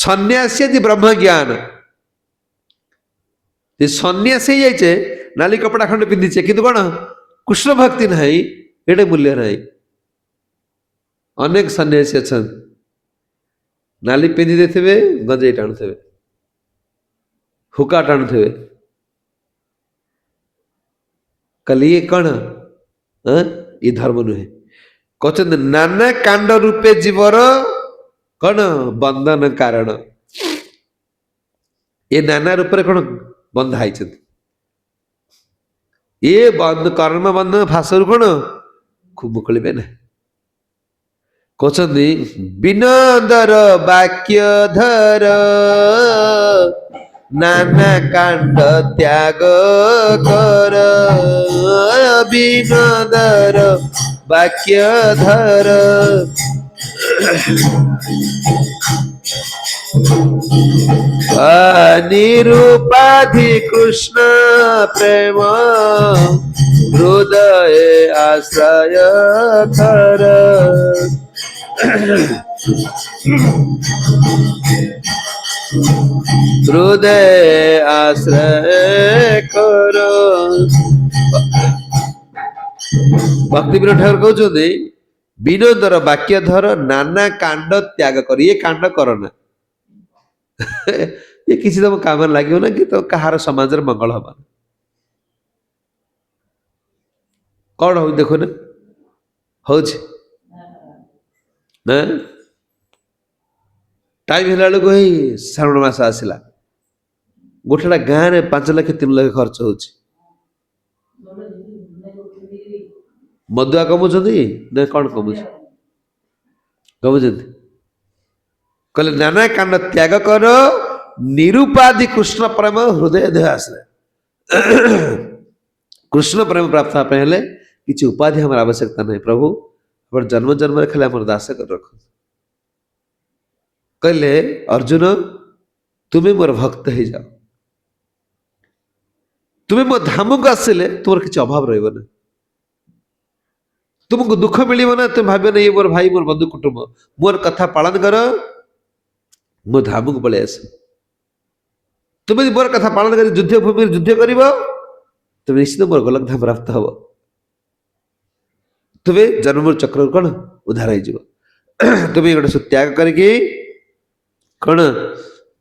ସନ୍ନ୍ୟାସୀ ଆଦି ବ୍ରହ୍ମଜ୍ଞାନ। ସନ୍ନ୍ୟାସ ହେଇଯାଇଛେ, ନାଲି କପଡ଼ା ଖଣ୍ଡେ ପିନ୍ଧିଛେ, କିନ୍ତୁ କ'ଣ କୃଷ୍ଣ ଭକ୍ତି ନାହିଁ, ଏଟେ ମୂଲ୍ୟ ନାହିଁ। ଅନେକ ସନ୍ନ୍ୟାସୀ ଅଛନ୍ତି, ନାଲି ପିନ୍ଧି ଦେଇଥିବେ, ଗଞ୍ଜେଇ ଟାଣୁଥିବେ, ହୁକା ଟାଣୁଥିବେ, କହିଲେ ଇଏ କ'ଣ? ଇଏ ଧର୍ମ ନୁହେଁ। କହୁଛନ୍ତି ନାନା କାଣ୍ଡ ରୂପେ ଜୀବର କ'ଣ ବନ୍ଧନ କାରଣ। ଏ ନାନା ରୂପରେ କ'ଣ ବନ୍ଧା ହେଇଛନ୍ତି। ଏ କର୍ମ ବନ୍ଧନ ଫାଶରୁ କ'ଣ ମୁକୁଳିବେ ନା। କହୁଛନ୍ତି ବିନୋଦର ବାକ୍ୟ ଧର, ନାନା କାଣ୍ଡ ତ୍ୟାଗ କର। ବିନୋଦର ବାକ୍ୟ ଧର, নিরুপাধি কৃষ্ণ প্রেম, হৃদয়ে আশ্রয় কর। হৃদয়ে আশ্রয় কর। ଭକ୍ତି ବିନୋଦ ଠାକୁର କହୁଛନ୍ତି ବିନୋଦର ବାକ୍ୟ ଧର, ନାନା କାଣ୍ଡ ତ୍ୟାଗ କର। ଇଏ କାଣ୍ଡ କର ନା, ଏ କିଛି ତମ କାମରେ ଲାଗିବ ନା, କି ତ କାହାର ସମାଜରେ ମଙ୍ଗଳ ହବ ନା। କ'ଣ ହଉଛି ଦେଖୁନ, ହଉଛି ନା। ଟାଇମ୍ ହେଲା ବେଳକୁ ଏଇ ଶ୍ରାବଣ ମାସ ଆସିଲା, ଗୋଟେଟା ଗାଁରେ 5 ଲକ୍ଷ 3 ଲକ୍ଷ ଖର୍ଚ୍ଚ ହଉଛି। ମଦୁଆ କମୁଛନ୍ତି ନା କ'ଣ କମୁଛି? କମୁଛନ୍ତି। କହିଲେ ନାନା କାଣ୍ଡ ତ୍ୟାଗ କର, ନିରୁପାଧି କୃଷ୍ଣ ପ୍ରେମ ହୃଦୟ ଦେହ ଆଶ୍ରୟ। କୃଷ୍ଣ ପ୍ରେମ ପ୍ରାପ୍ତ ହେବା ପାଇଁ ହେଲେ କିଛି ଉପାଧି ଆମର ଆବଶ୍ୟକତା ନାହିଁ। ପ୍ରଭୁ ଆପଣ ଜନ୍ମ ଜନ୍ମରେ ଖାଲି ଆମର ଦାସ କରି ରଖନ୍ତୁ। କହିଲେ ଅର୍ଜୁନ ତୁମେ ମୋର ଭକ୍ତ ହେଇଯାଅ, ତୁମେ ମୋ ଧାମକୁ ଆସିଲେ ତୁମର କିଛି ଅଭାବ ରହିବ ନା। ତୁମକୁ ଦୁଃଖ ମିଳିବ ନା, ତୁମେ ଭାବିବ ନା ଇଏ ମୋର ଭାଇ, ମୋର ବନ୍ଧୁ କୁଟୁମ୍ବ। ମୋର କଥା ପାଳନ କର, ମୋ ଧାମକୁ ପଳେଇ ଆସ। ତୁମେ ଯଦି ମୋର କଥା ପାଳନ କରି ଯୁଦ୍ଧ ଭୂମିରେ ଯୁଦ୍ଧ କରିବ, ତୁମେ ନିଶ୍ଚିତ ମୋର ଗୋଲକ ଧାମ ପ୍ରାପ୍ତ ହବ। ତୁମେ ଜନ୍ମର ଚକ୍ରରୁ କ'ଣ ଉଦ୍ଧାର ହେଇଯିବ। ତୁମେ ଗୋଟେ ତ୍ୟାଗ କରିକି କ'ଣ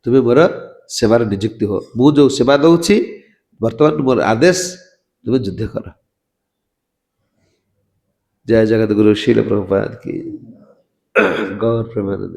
ତୁମେ ମୋର ସେବାରେ ନିଯୁକ୍ତି ହୁଅ। ମୁଁ ଯୋଉ ସେବା ଦଉଛି, ବର୍ତ୍ତମାନ ମୋର ଆଦେଶ ତୁମେ ଯୁଦ୍ଧ କର। ଜୟ ଜଗତ ଗୁରୁ ଶ୍ରୀଲ ପ୍ରଭୁପାଦ କି ଗୌର ପ୍ରେମାନନ୍ଦ।